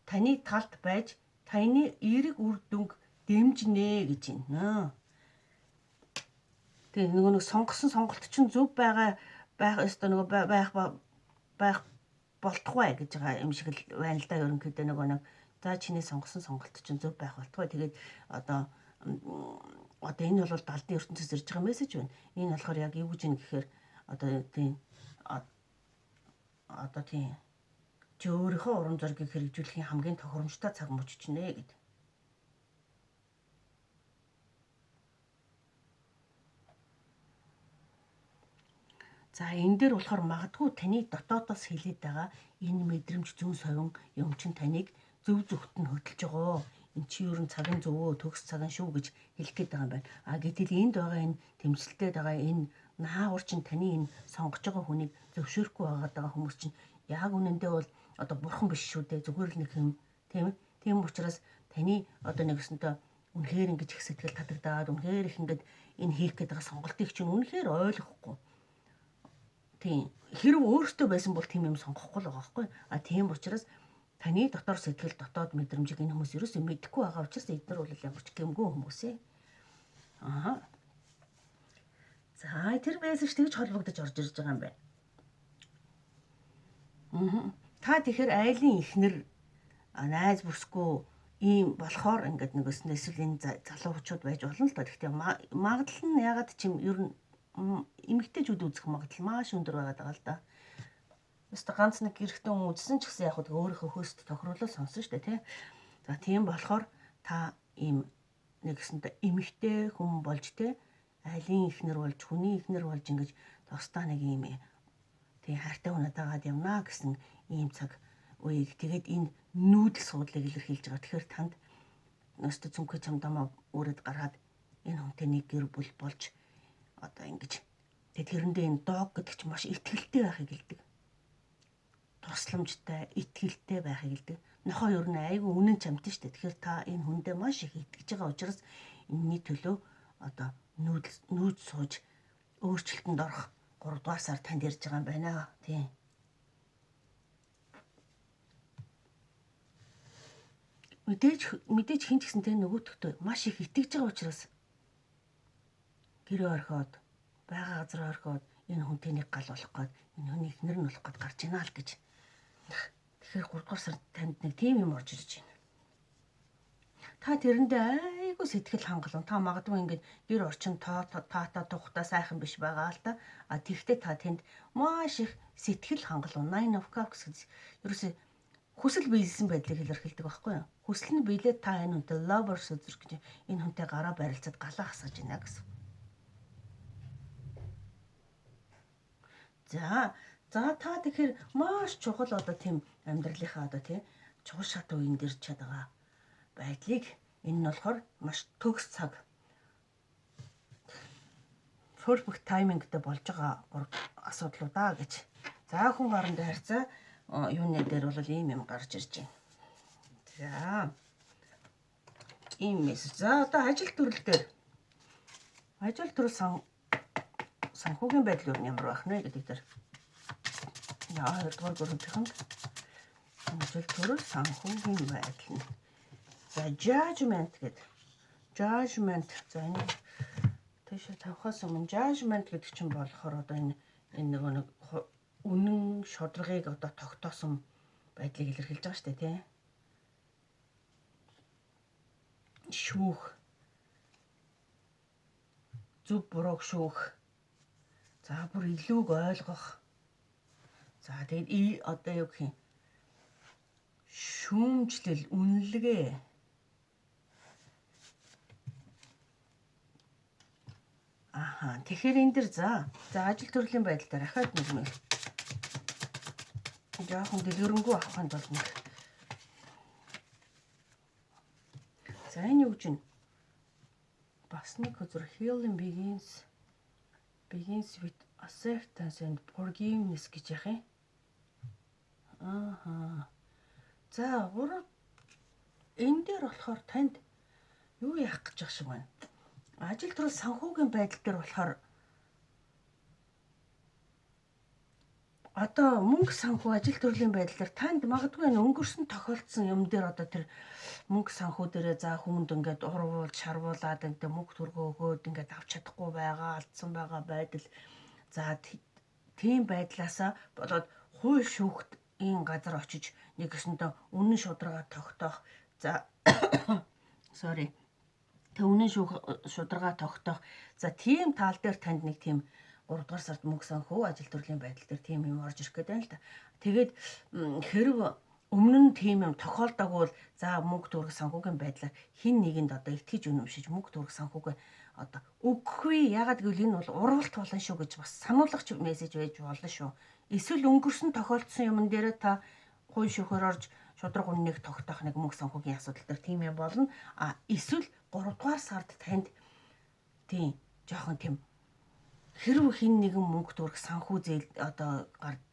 таны талд байж таны эерэг үр дүнг дэмжинэ гэж байна. Тэгээ нэг сонгосон сонголт чинь зөв байх ёстой нөгөө байх болтугай гэж байгаа юм шиг л байна л да ерөнхийдөө нэг за чиний сонгосон сонголт чинь зөв байх болтугай. Тэгээд одоо энэ бол далдын ертөнцөөс ирж байгаа мессеж байна. Энэ болохоор яг юу гэж юм гэхээр одоо тийм чи өөрийнхөө урам зоригийг хэрэгжүүлэхийн хамгийн тохиромжтой цаг мөч чинь нэ гэдэг. За энэ дээр болохоор магадгүй таны дотоодоос хилээд байгаа энэ мэдрэмж зүүн совин юм чинь таныг зөв зөвхт нь хөдөлж байгаа. Энд чи ерөн цагын зөвөө төгс цагын шүү гэж хэлэх гээд байгаа юм байна. Гэтэл энд байгаа энэ тэмцэлтэд байгаа энэ наагур чинь таны энэ сонгож байгаа хүнийг зөвшөөрөхгүй байгаа хүмүүс чинь яг үнэндээ бол одоо бурхан биш шүү дээ. Зүгээр л нэг юм тийм ээ. Тийм учраас таны одоо нэгсэнтэй үнэхээр ингэж их сэтгэл татагдаад үнэхээр их ингэж энэ хийх гээд байгаа сонголтыг чинь үнэхээр ойлгохгүй. Тийм хэрэг өөртөө байсан бол тийм юм сонгохгүй л байгаа байхгүй. Тийм учраас таны дотор сэтгэл дотоод мэдрэмжийг энэ хүмүүс ерөөсөө мэдэхгүй байгаа учраас эдгээр бол ямар ч гэмгүй хүмүүс ээ. За тэр мессеж тэгж холбогдож орж ирж байгаа юм байна. Та тэгэхээр айлын ихнэр найз бүсгүй ийм болохоор ингээд нэгсэн эсвэл энэ залуу хүчүүд байж болно л доо. Гэхдээ магадлал нь ягаад ч юм ер нь эмэгтэйчүүд үзэх магадлал маш өндөр байгаа л да. Өстө ганц нэг эрэгтэй хүн үзсэн ч гэсэн яг өөрийнхөө хөөст тохируулаад сонсон шүү дээ тий. За тийм болохоор та ийм нэгсэнтэй эмэгтэй хүн болж тий айлын ихнэр болж хүний ихнэр болж ингэж тусдаа нэг ийм тий хайртай хүнээд агаад явнаа гэсэн ийм цаг үеийг тэгээд энэ нүүдэл суудлыг илэрхийлж байгаа. Тэгэхээр танд өстө цүнхэ чамдамаа өрөөд гаргаад энэ хүнтэй нэг гэр бүл болж одоо ингэж тэгээд тэрэндээ энэ дог гэдэг чинь маш ихтгэлтэй байхыг хэлдэг. Тусламжтай, итгэлтэй байхыг хэлдэг. Нохоо ер нь айгүй үнэн чамтай шүү дээ. Тэгэхээр та энэ хүндээ маш их итгэж байгаа учраас энэний төлөө одоо нүүд сууж өөрчлөлтөнд орох 3 дугаар сар танд ярьж байгаа юм байна. Тийм. Мэдээж хин ч гэсэн тэ нөгөөтгтөө маш их итгэж байгаа учраас гэрээ орхиод байгаа газар орхиод энэ хүнтэй нэг гал болох гээд энэ хүний ихнэр нь болох гээд гарч ийна л гэж. Тэгэхээр 3 дугаар сард танд нэг тийм юм орж ирж байна. Та тэрэндээ айгүй сэтгэл хангалуун. Та магадгүй ингээд гэр орчин таата тухта сайхан биш байгаа л да. Тэгвэл та тэнд маш их сэтгэл хангалуун. Nine of Cups гэж ерөөсөө хүсэл биелсэн байдлыг илэрхийлдэг байхгүй юу? Хүсэл нь биелээд та энэ хүнтэй lovers үзэр гэж энэ хүнтэй гараа барилцаад галаа хасаж байна гэсэн. За За та тэгэхээр маш чухал одоо тийм амьдралынхаа одоо тийм чухал шат үеийн дэрж чадгаа байдлыг энэ нь болохоор маш төгс цаг perfect timingтэй болж байгаа асуудлуудаа гэж. За хүн хоорондын харьцаа юуны дээр бол ийм юм гарч ирж байна. За ийм мессеж. За одоо ажил төрөл дээр ажил төрөл санхүүгийн байдал юу ямар байх нэ гэдэг дээр. Яа, хоёрдугаар бүрэлдэхүүн ажил төрөл санхүүгийн байдал нь. За judgment гэдэг. Judgment за энэ тийш тавхаас өмнө judgment гэдэг чинь болохоор одоо энэ нэг үнэн шударгыг одоо тогтоосон байдлыг илэрхийлж байгаа шүү дээ, тийм. Шүүх. Зөв бурууг шүүх. За бүр илүүг ойлгох. За тэгээд одоо юу гэх юм? Шүүмжлэл, үнэлгээ. Аха, тэгэхээр энэ дэр за ажил төрлийн байдал дээр ахаад нэг юм. Жаахан дэлгэрэнгүй авахын тулд нэг. За энэ юу гэж вэ? Бас нэг үзэр healing begins with acceptance and forgiveness гэж яах юм? Аха. За энэ дээр болохоор танд юу яах гэж байгаа шиг байна. Ажил төрөл санхүүгийн байдал дээр болохоор одоо мөнгө санхүү ажил төрлийн байдал дээр танд магадгүй өнгөрсөн тохиолдсон юм дээр одоо тэр мөнгө санхүү дээрээ за хүнд ингээд урвуул шарвуулаад ингээд мөнгө төргөө өгөөд ингээд авч чадахгүй байгаа алдсан байгаа байдал. За тийм байдлаасаа болоод хууль шүүхт энэ газар очиж нэгэсэндээ үнэн шударгаа тогтоох. За sorry. Тэ үнэн шударгаа тогтоох. За тийм тал дээр танд нэг тийм 3 дугаар сард мөнгө санхүү ажил төрлийн байдал дээр тийм юм орж ирэх гэдэг юм л та. Тэгээд хэрв өмнө нь тийм юм тохиолдоогүй бол за мөнгө төрөх санхүүгийн байдлаар хин нэгэнд одоо итгэж үнэмшиж мөнгө төрөх санхүүгээ одоо өгөхгүй. Ягаад гэвэл энэ бол уралт болно шүү гэж бас сануулгач мессеж байж болно шүү. Эсвэл өнгөрсөн тохиолдсон юмн дээр та хууль шүүхээр орж шудраг үннийг тогтоох нэг мөнгө санхүүгийн асуудал дээр тийм юм болно. Эсвэл 3 дугаар сард танд тийм жоохон тийм хэрв хин нэгэн мөнгө төрөх санхүү зээл одоо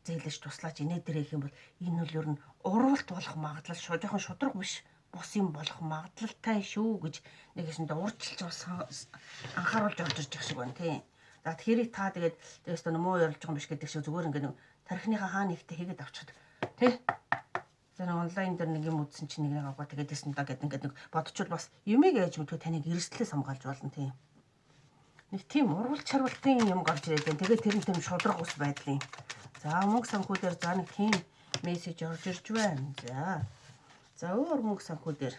зээлж туслаач инээ дээр их юм бол энэ бол ер нь уралт болох магадлал жоохон шудраг биш бус юм болох магадлалтай шүү гэж нэгэсэндээ урьдчилж бас анхааруулж орж ирж байгаа шиг байна тийм. За тэгэхээр та тэгээд тэгээс муу ярилж байгаа юм биш гэдэг шиг зүгээр ингээд тархиныхаа хаа нэгтээ хийгээд авчихад тий. За онлайн дээр нэг юм үзсэн чинь нэг авгаа тэгээд дэсэн да гэдэг ингээд нэг бодчихвол бас юмыг ээж мэдгүй таныг эрсдлээс хамгаалж болно тийм. Нэг тийм урвал чарвалтын юм гарч ирээд байна. Тэгээд тэр нь тийм шудраг ус байдлын. За мөнгө санхүү дээр за нэг тийм мессеж орж ирж байна. За өөр мөнгө санхүү дээр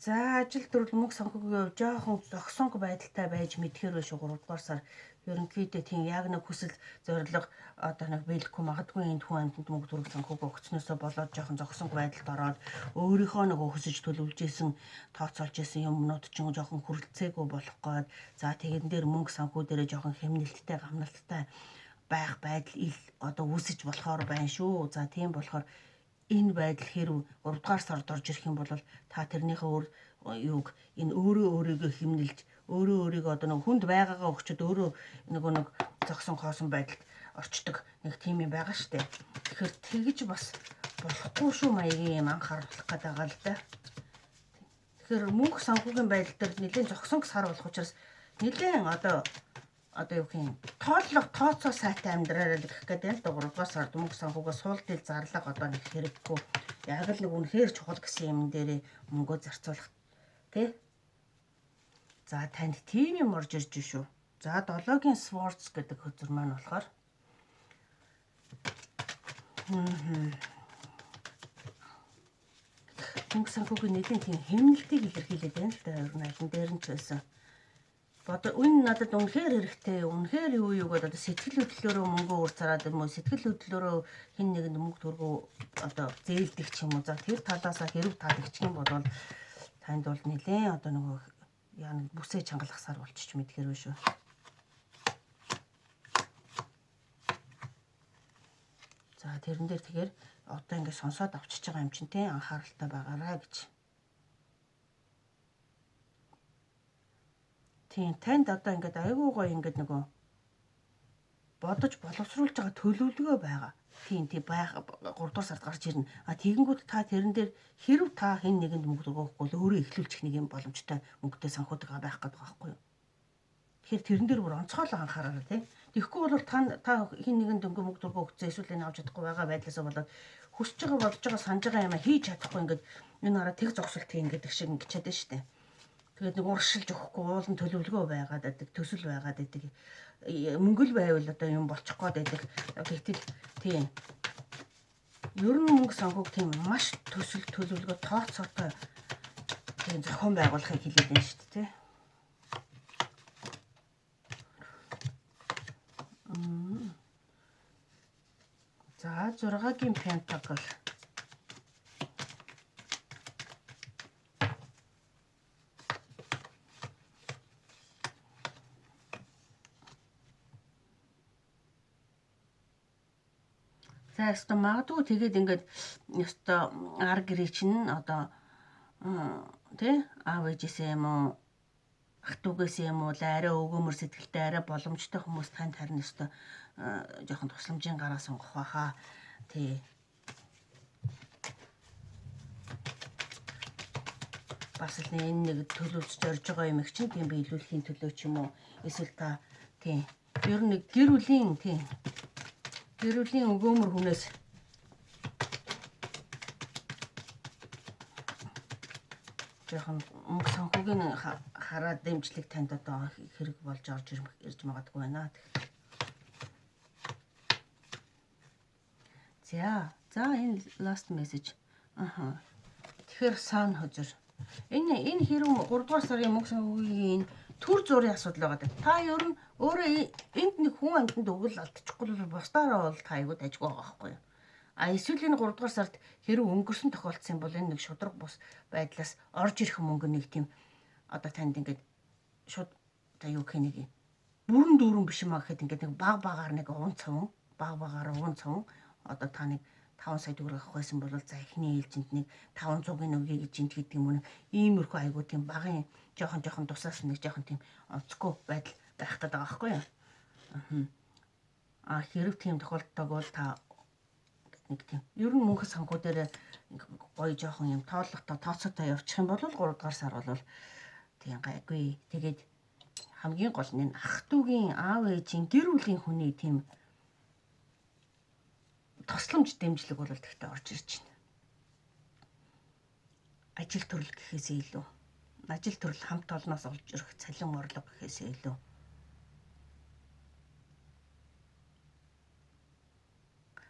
за ажил төрөл мөнгө санхүүгийн жоохон зогсонг байдалтай байж мэдхээр биш 3 дугаар сар ерөнхийдөө тийм яг нэг хүсэл зорилго одоо нэг биелэхгүй магадгүй энэ хүн амьтанд мөнгө төрөх санхүүг өгснөөсөө болоод жоохон зогсонг байдалд ороод өөрийнхөө нэг өсөж төлөвлөж исэн тооцоолж исэн юмнууд чинь жоохон хүрэлцээгүй болох гээд за тэгэн дээр мөнгө санхүү дээрээ жоохон хэмнэлттэй гамналттай байх байдал одоо үүсэж болохоор байна шүү. За тийм болохоор энэ байдал хэрв 3 дугаар сард орж ирэх юм бол та тэрнийхээ юуг энэ өөрийгөө хэмнэлж өөрийгөө одоо нэг хүнд байгаагаа өгчөд өөрөө нэг зогсон хоосон байдалд орчдөг нэг тийм юм байгаа штэ. Тэгэхээр тэгж бас болохгүй шүү маягийн юм анхааруулах гэдэг байгаа л да. Тэгэхээр мөнгө санхүүгийн байдал дээр нэлээд зогсон сар болох учраас нэлээд одоо юу гэх юм тооцоо сайтай амьдраарай гэх гэдэг л 3 дугаар сард мөнгө санхүүгээ суул дээл зарлага одоо нэг хэрэггүй. Яг л нэг үнэхээр чухал гэсэн юм дээрээ мөнгөө зарцуулах тий. За танд тийм юм орж ирж шүү. За 7-гийн Swords гэдэг хөзөр маань болохоор мөнгө санхүүгийн нэлээд тийм хэмнэлтийг илэрхийлээд байна л да. Ер нь аль дээр нь ч байсан. Энэ надад үнэхээр хэрэгтэй. Үнэхээр юу гэдэг одоо сэтгэл хөдлөлөөрөө мөнгө уурцараад юм уу? Сэтгэл хөдлөлөөрөө хин нэгэнд мөнгө төргөө одоо зээлдэг ч юм уу? За тэр талаасаа хэрэг таалагч юм бол танд бол нэлээд одоо нөгөө яа нэг бүсээ чангалахсаар болчих мэдхэр биш үү. За тэрэн дээр тэгэхээр одоо ингээд сонсоод авчиж байгаа юм чинь те анхааралтай байгаарай гэж. Тийм танд одоо ингээд айгүй гоё ингээд нөгөө бодож боловсруулж байгаа төлөвлөгөө байгаа. Тийм байх 3 дугаар сард гарч ирнэ. Тэгэнгүүт та тэрэн дээр хэрв та хэн нэгэнд мөнгө өгөхгүй бол өөрөө эхлүүлчих нэг юм боломжтой мөнгөтэй санхүүдэг байх гэдэг байгаа байхгүй юу? Тэгэхээр тэрэн дээр бүр онцгойлон анхаараарай тий. Тэгэхгүй бол та хэн нэгэнд мөнгө өгөхцөө эсвэл энэ авч чадахгүй байгаа байдлаасаа болоод хүсэж байгаа болж байгаа санаж байгаа юм хийж чадахгүй ингээд энэ хараа тэг зогсолт хийн гэдэг шиг ингэж чадсан шүү дээ. Тэгээд нэг уршилж өгөхгүй уулын төлөвлөгөө байгаад байдаг, төсөл байгаад байдаг. Мөнгөл байвал одоо юм болчих гээд байдаг. Гэтэл тийм. Ер нь мөнгө санхүүг тийм маш төсөл төлөвлөгөө тооцоотой тийм зохион байгуулахыг хэлээд байна шүү дээ. За 6-гийн пентакл. За ёстой магадгүй тэгээд ингээд ёстой ар гэрээ чинь одоо тий аав ээжээсээ юм уу ах дүүгээсээ юм уу арай өгөөмөр сэтгэлтэй арай боломжтой хүмүүс танд харин ёстой жоохон тусламжийн гараа сонгох байхаа тий бас л энэ нэг төлөвлөж зорж байгаа юм их чинь тийм биелүүлэхийн төлөө ч юм уу эсвэл та тий ер нь гэр бүлийн тий гэр бүлийн өгөөмөр хүнээс жоохон мөнгө санхүүгийн хараад дэмжлэг танд одоо хэрэг болж ирж магадгүй байна. За энэ last message. Тэгэхээр сан хожир. Энэ хэрэг 3 дугаар сарын мөнгө санхүүгийн төр зургийн асуудал байгаа. Та ер нь өөрөө энд нэг хүн амьтанд өгөл алдчихгүй бол бусдаараа бол та айгууд ажгүй байгаа байхгүй юу? Эсвэл энэ 3 дугаар сард хэрэг өнгөрсөн тохиолдсон бол энэ нэг шудраг бус байдлаас орж ирэх мөнгө нэг тийм одоо танд ингээд шууд та юу гэх нэг бүрэн дүүрэн биш маа гэхэд ингээд нэг багаар нэг уун цав одоо та нэг 5 сая төгрөг авах байсан бол за эхний ээлжинд нэг 500-ийн өгье гэж энд гэдэг юм уу иймэрхүү айгуу тийм багын жоохон тусаас нэг жоохон тийм онцгүй байдал байх гэдэг байгаа байхгүй юу? Хэрэг тийм тохиолддог бол та нэг тийм ер нь мөнгө санхүү дээр гоё жоохон юм тооллоготой тооцоотой явчих юм бол 3 дугаар сар бол тийм гайгүй. Тэгээд хамгийн гол нь ах дүүгийн аав ээжийн гэр бүлийн хүний тийм тусламж дэмжлэг бол тэгтээ орж ирж байна. Ажил төрөл гэхээсээ илүү ажил төрөл хамт олноос олж ирэх цалин орлого гэхээсээ илүү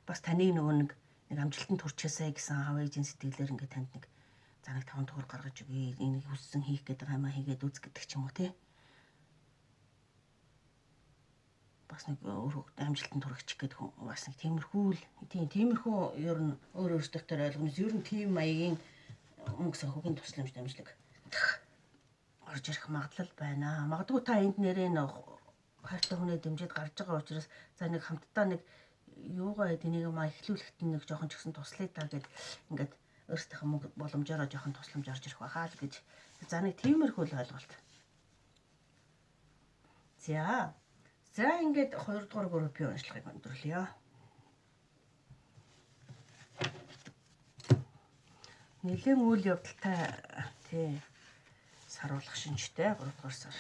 бас таныг нөгөө нэг амжилтанд хүрчээсэй гэсэн аав ээжийн сэтгэлээр ингээд танд нэг за нэг 5 төгрөг гаргаж өгье энийг хүссэн хийх гэдэг юмаа хийгээд үз гэдэг ч юм уу тий. Бас нэг амжилтанд хүрэх гэдэг бас нэг тиймэрхүү ер нь өөртөө ойлгоноос ер нь тийм маягийн мөнгө санхүүгийн тусламж дэмжлэг орж ирэх магадлал байна. Магадгүй та энд нэрээ хайртай хүнээ дэмжиж гарч байгаа учраас за нэг хамтдаа нэг юугаа энийг маа эхлүүлэхэд нэг жоохон ч гэсэн туслая та гэд ингээд өөрсдийнхөө мөнгө боломжоор жоохон тусламж орж ирэх байхаа л гэж за нэг тиймэрхүү л ойлголт. За ингээд 2 дугаар группийн уншлагыг өндөрлөё. Нэлээд үйл явдалтай тий саруулах шинжтэй 3 дугаар сар.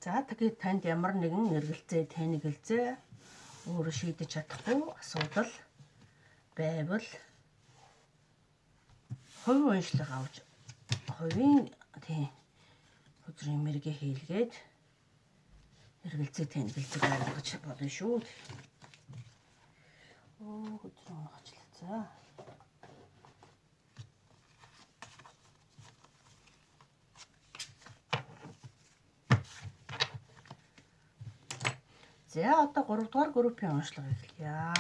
За тэгээд танд ямар нэгэн эргэлзээ, тэнэгэлзээ өөрөө шийдэж чадахгүй асуудал байвал хувийн уншлага авч хувийн тий өдрийн мэргээ хийлгээд эргэлзээ тэнэгэлзэг ойлгож болно шүү. Өдрийн унгачлалцаа. За одоо 3 дугаар группийн уншлагыг эхлэе.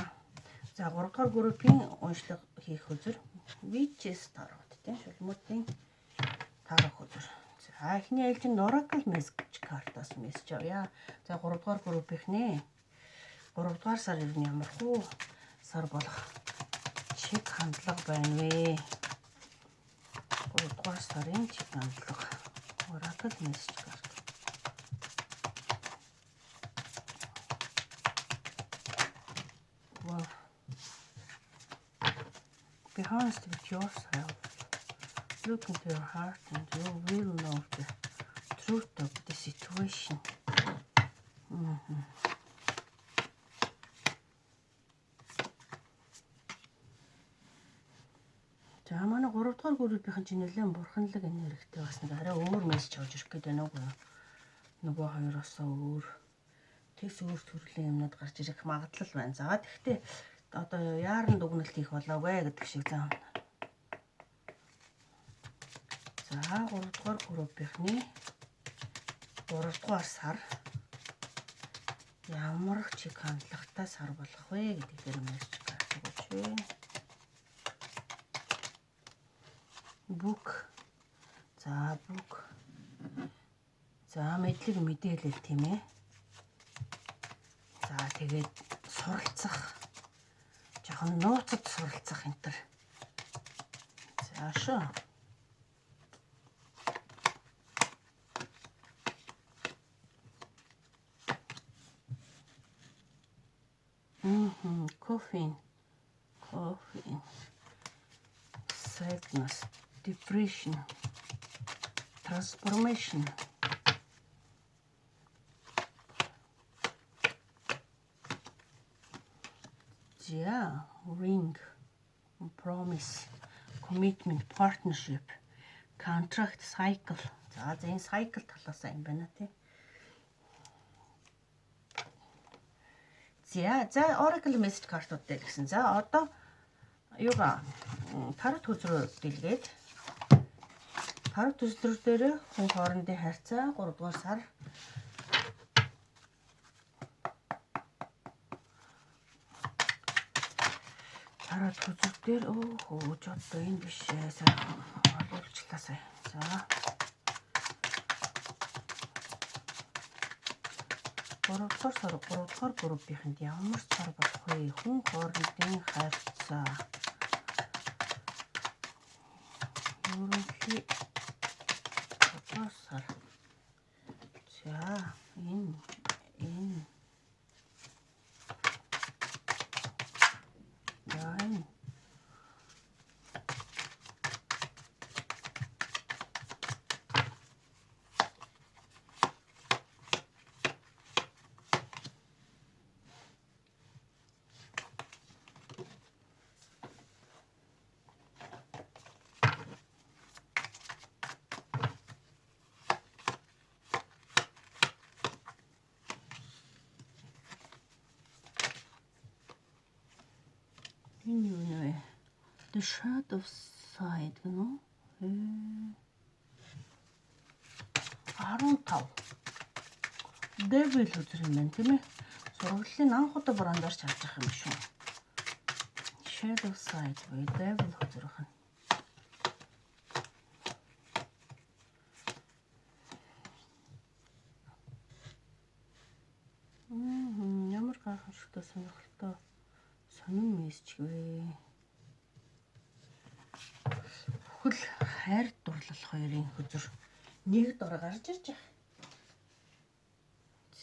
За 3 дугаар группийн уншлага хийх үзэр Witches тарот тийм шулмуудын тарах үзэр. За эхний ээлжинд Oracle message картаас мессеж авъя. За 3 дугаар группийнхний 3 дугаар сар ер нь ямар хуу сар болох чиг хандлага байна вэ? 3 дугаар сарын чиг хандлага Oracle message карт. Wow. Be honest with yourself. Look into your heart and you will know the truth of the situation. За манай 3 дугаар группийн чинь нэлээд бурханлаг энергитэй бас нэг арай өөр мессеж авч ирэх гээд байна уу? Нөгөө хоёроосоо өөр тэгс өөр төрлийн юмнууд гарч ирэх магадлал байна. За тэгвэл одоо яаран дүгнэлт хийх болоогүй гэдэг шиг зам. За 3 дугаар группийнхний 3 дугаар сар ямар чиг хандлагатай сар болох вэ гэдгээр мессеж гарч байна. Book. За book. За мэдлэг мэдээлэл тийм ээ. За тэгээд суралцах. Жохон нууцад суралцах энэ төр. За шо. Coffee. Sadness. Depression, transformation. Yeah, ring, promise, commitment, partnership, contract, cycle. За энэ cycle талаас юм байна тий. За Oracle message картууд дээр гэсэн. За одоо юугаа тарот хүзрүү дэлгээд тарот төслөр дээр хүн хоорондын харьцаа 3 дугаар сар тарот төслөр дээр ч одоо энэ биш сайхан олуулчлаа сая. За 3 дугаар группийнхэнд ямар сар болох вэ? Хүн хоорондын харьцаа ерөнхий сар. За энэ юу нэ? The shadow side гэнэ үү? 15. Devil үзэр юм байна тийм ээ. Сургуулийн анх удаа брандарч харж байгаа юм шүү. Shadow side ወይ devil үзэр байна. Ямар гайхамшигтай сонирхолтой сонин мессеж вэ? Бүхэл хайр дурлал хоёрын хөзөр нэг дор гарч ирж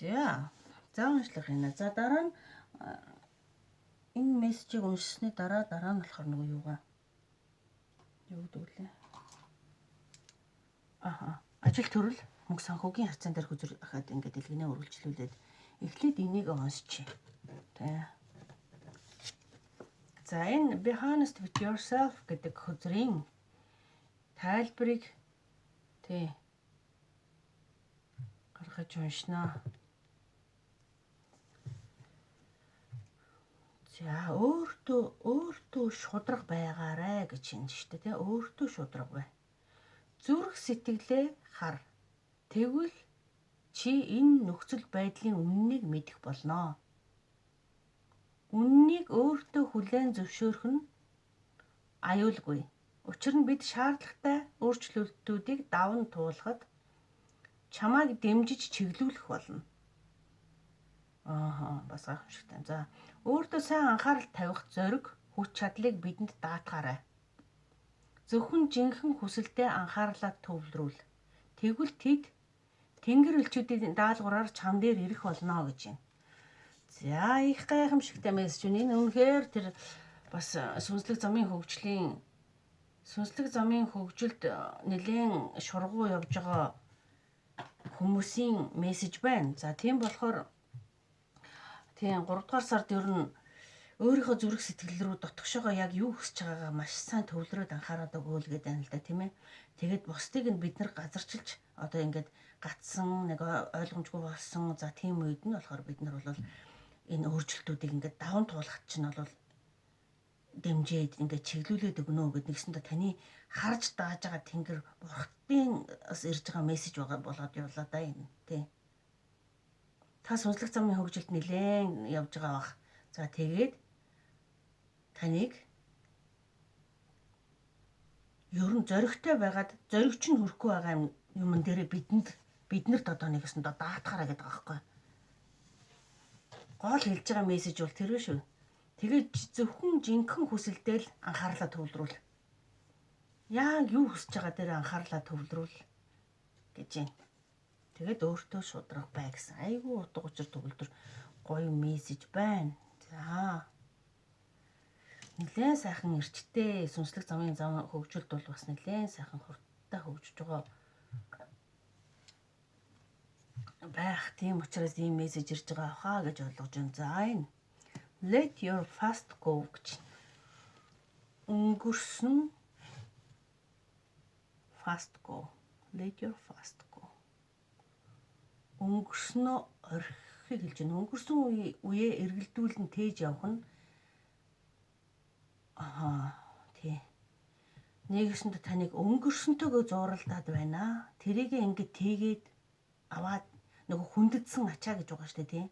байгаа. За уншлах юм. За дараа нь энэ мессежийг уншсны дараа нь болохоор нөгөө юугаа юу гэдэг вэ? Ажил төрөл мөнгө санхүүгийн харьцаан дээр хөзөр ахаад ингээд дэлгэнээ үргэлжлүүлээд эхлээд энийг уншчих. Тэ. За энэ be honest with yourself гэдэг хөзрийн тайлбарыг тий гаргаж уншнаа. За өөртөө шудраг байгаарэ гэж юм шүү дээ тий. Өөртөө шудраг бай. Зүрх сэтгэлээ хар. Тэгвэл чи энэ нөхцөл байдлын үннийг мэдэх болно. үннийг өөртөө хүлээн зөвшөөрөх нь аюулгүй. Учир нь бид шаардлагатай өөрчлөлтүүдийг даван туулахад чамайг дэмжиж чиглүүлэх болно. Бас гайхамшигтай. За, өөртөө сайн анхаарал тавих зориг, хүч чадлыг бидэнд даатгаарай. Зөвхөн жинхэнэ хүсэлтэд анхаарлаа төвлөрүүл. Тэгвэл тэд тэнгэр элчүүдийн даалгавраар чам дээр ирэх болно гэж байна. За, их гайхамшигтай мессеж үнэ. Энэ үнэхээр тэр бас сүнслэг замын хөгжилд нэлээд шургуу явж байгаа хүмүүсийн мессеж байна. За, тийм болохоор 3 дугаар сард ер нь өөрийнхөө зүрх сэтгэл рүү дотгошоогоо яг юу хүсэж байгаагаа маш сайн төвлөрөөд анхаараад өгөөл гэдэг юм л да, тийм ээ. Тэгээд бусдыг нь бид нар газарчилж одоо ингээд гатсан нэг ойлгомжгүй болсон. За, тийм үед нь болохоор бид нар бол энэ өөрчлөлтүүдийг ингээд даван туулахт чинь бол дэмжээд ингээд чиглүүлээд өгнө гэд нэгсэндээ таны харж дааж байгаа тэнгэр бурхтын бас ирж байгаа мессеж байгаа болоод явлаа да энэ, тий. Та сүнслэг замын хөгжилд нэлээд явж байгаа бах. За, тэгээд таныг ер нь зоригтой байгаад зоригч нь хүрэхгүй байгаа юм дээрээ биднэрт одоо нэгэсэндээ даатгаараа гэдэг байгаа байхгүй. Гол хэлж байгаа мессеж бол тэр биш үү? Тэгээд зөвхөн жинхэнэ хүсэлдээ л анхаарлаа төвлөрүүл. Яг юу хүсэж байгаа дээр анхаарлаа төвлөрүүл гэж байна. Тэгээд өөртөө шудрах бай гэсэн. Айгүй утга учир төгөлдөр гоё мессеж байна. За. Нэлээд сайхан эрчтэй сүнслэг замын хөгжилд бол бас нэлээд сайхан хурдтай хөгжиж байгаа байх. Тийм учраас ийм мессеж ирж байгаа хаа гэж ойлгож байна. За, энэ let your fast go гэж. Өнгөрсөн fast go. Let your fast go. Өнгөрснөө орхихыг хэлж байна. Өнгөрсөн үеэ эргэлдүүлэн тээж явах нь тий. Нэгэсэнд таныг өнгөрсөнтэйгөө зууралдаад байна. Тэрийг ингээд тэгээд аваад нөгөө хүндэтсэн ачаа гэж байгаа шүү дээ, тий.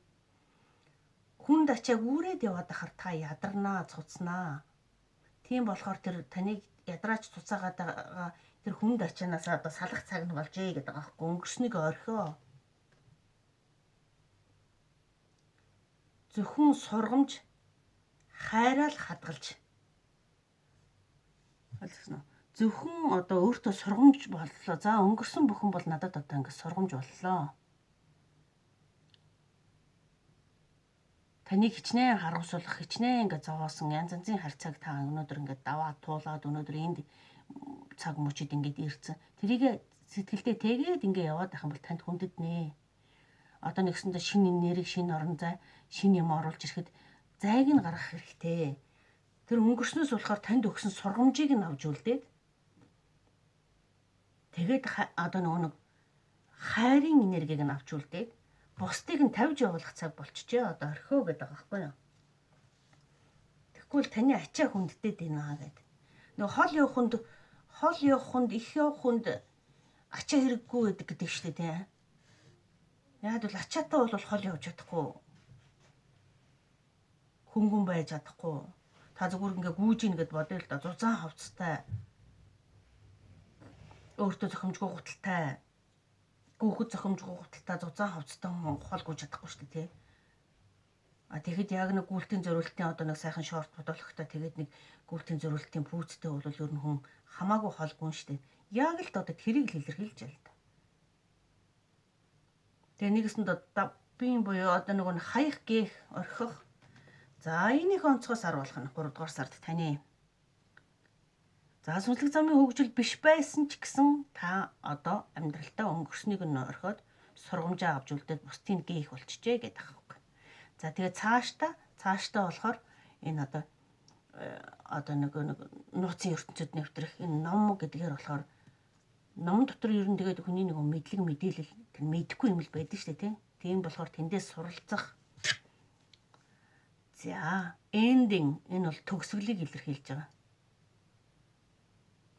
Хүнд ачааг үүрээд яваад ахаар та ядарнаа, цуцнаа. Тийм болохоор тэр таныг ядраач цуцаагаад байгаа тэр хүнд ачаанаас одоо салах цаг нь болжээ гэдэг байгаа байхгүй. Өнгөрснийг орхио. Зөвхөн сургамж хайраал хадгалж. Ойлгосноо. Зөвхөн одоо өөртөө сургамж боллоо. За, өнгөрсөн бүхэн бол надад одоо ингэ сургамж боллоо. Таныг хичнээн харуулах, хичнээн ингэ зовоосон янз янзын харьцааг та өнөөдөр ингэ даваа туулаад өнөөдөр энд цаг мөчид ингэ ирсэн. Тэрийг сэтгэлдээ тэгээд ингэ яваад байх юм бол танд хүндэтнэ. Одоо нэгсэндээ шинэ нэрийг, шинэ орон зай, шинэ юм оруулж ирэхэд зайг нь гаргах хэрэгтэй. Тэр өнгөрснөөс болохоор танд өгсөн сургамжийг нь авч үлдээд тэгээд одоо нэг хайрын энергийг нь авч үлдээд бусдыг нь тавьж явуулах цаг болчихжээ. Одоо орхио гэдэг байгаа байхгүй юу? Тэгвэл таны ачаа хүнддээд байна гэдэг. Нөгөө хол явах хүнд, их явах хүнд ачаа хэрэггүй гэдэг шүү дээ, тий. Яг бол ачаатай бол хол явж чадахгүй. Хөнгөн байж чадахгүй. Та зүгээр ингээ гүйж ийн гэд бодъё л да. Зузаан хавцтай. Өөртөө зохимжгүй гуталтай. Гүүхэд зохимжгүй гуталтай зузаан хавцтай хүн хол гүйж чадахгүй шүү дээ, тий. Тэгэхэд яг нэг гүйлтийн зориултын одоо нэг сайхан шорт бодолохтой тэгээд нэг гүйлтийн зориултын пүүцтэй бол ер нь хүн хамаагүй холгүй шүү дээ. Яг л одоо тэрийг л илэрхийлж байна л да. Тэгээ нэгэсэнд бийн буюу одоо нэг хаях гээх орхих. За, энийг онцгоос харуулах нь 3 дугаар сард таны. За, сүнслэг замын хөгжил биш байсан ч гэсэн та одоо амьдралтаа өнгөрснийг нь орхиод сургамжаа авч үлдээд бусдыг гээх болчихжээ гэдэг аахгүй. За, тэгээ цаашдаа болохоор энэ одоо нэг нууцын ертөнцид нэвтрэх энэ ном гэдгээр болохоор ном дотор ер нь тэгээд хүний нэг мэдлэг мэдээлэл тэр мэдэхгүй юм л байдаг шүү дээ, тийм болохоор тэндээс суралцах. За, ending энэ бол төгсгөлийг илэрхийлж байгаа.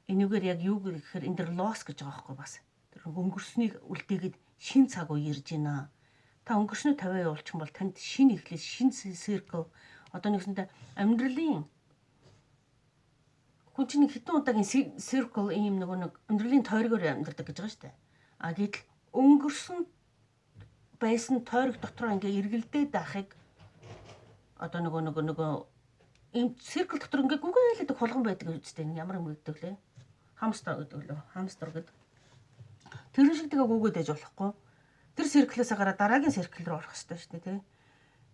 Энэгээр яг юу гэхээр энэ дэр loss гэж байгаа байхгүй бас. Тэр өнгөрснийг үлдээгээд шин цаг үе ирж байна. Та өнгөрснөө тавиа явуулчих юм бол танд шинэ эхлэл, шинэ circle Одоо нэгсэндээ амьдралын хүн чинь хэдэн удаагийн circle ийм нэг амьдралын тойргоор амьдардаг гэж байгаа шүү дээ. А гэтэл өнгөрсөн байсан тойрог дотроо ингээ эргэлдээд байхыг одоо нөгөө ийм circle дотор ингээ гүгэлэдэг хулган байдаг үстэй. Ямар юм гэдэг лээ. Хамстер гэдэг лөө. Хамстер гэдэг. Тэр шиг тэгээ гүгээд ээж болохгүй. Тэр circle-ээс гараад дараагийн circle руу орох хэрэгтэй шүү дээ, тий.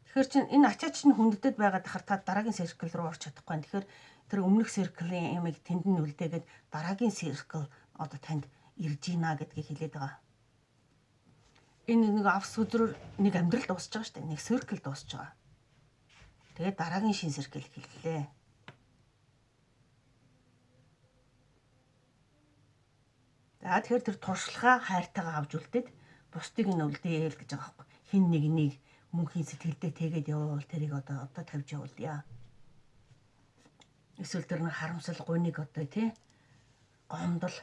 Тэгэхээр чин энэ ачаач нь хүндэтэд байгаад хахаар та дараагийн circle руу орч чадахгүй. Тэгэхээр тэр өмнөх circle-ийн ямиг тэнд нь үлдээгээд дараагийн circle одоо танд ирж гинэ гэдгийг хэлээд байгаа. Энэ нэг авс өдрөөр нэг амьдрал дуусч байгаа шүү дээ. Нэг circle дуусч байгаа. Тэгээд дараагийн шин circle хэллээ. За тэгэхээр тэр туршлагаа хайртайгаа авч үлдээд бусдыг нь үлдээл гэж байгаа байхгүй. Хин нэг мөнхийн сэтгэлдээ тэгээд явуул тэрийг одоо тавьж явуулъя. Эсвэл тэр нэг харамсал гуниг одоо тий гомдол.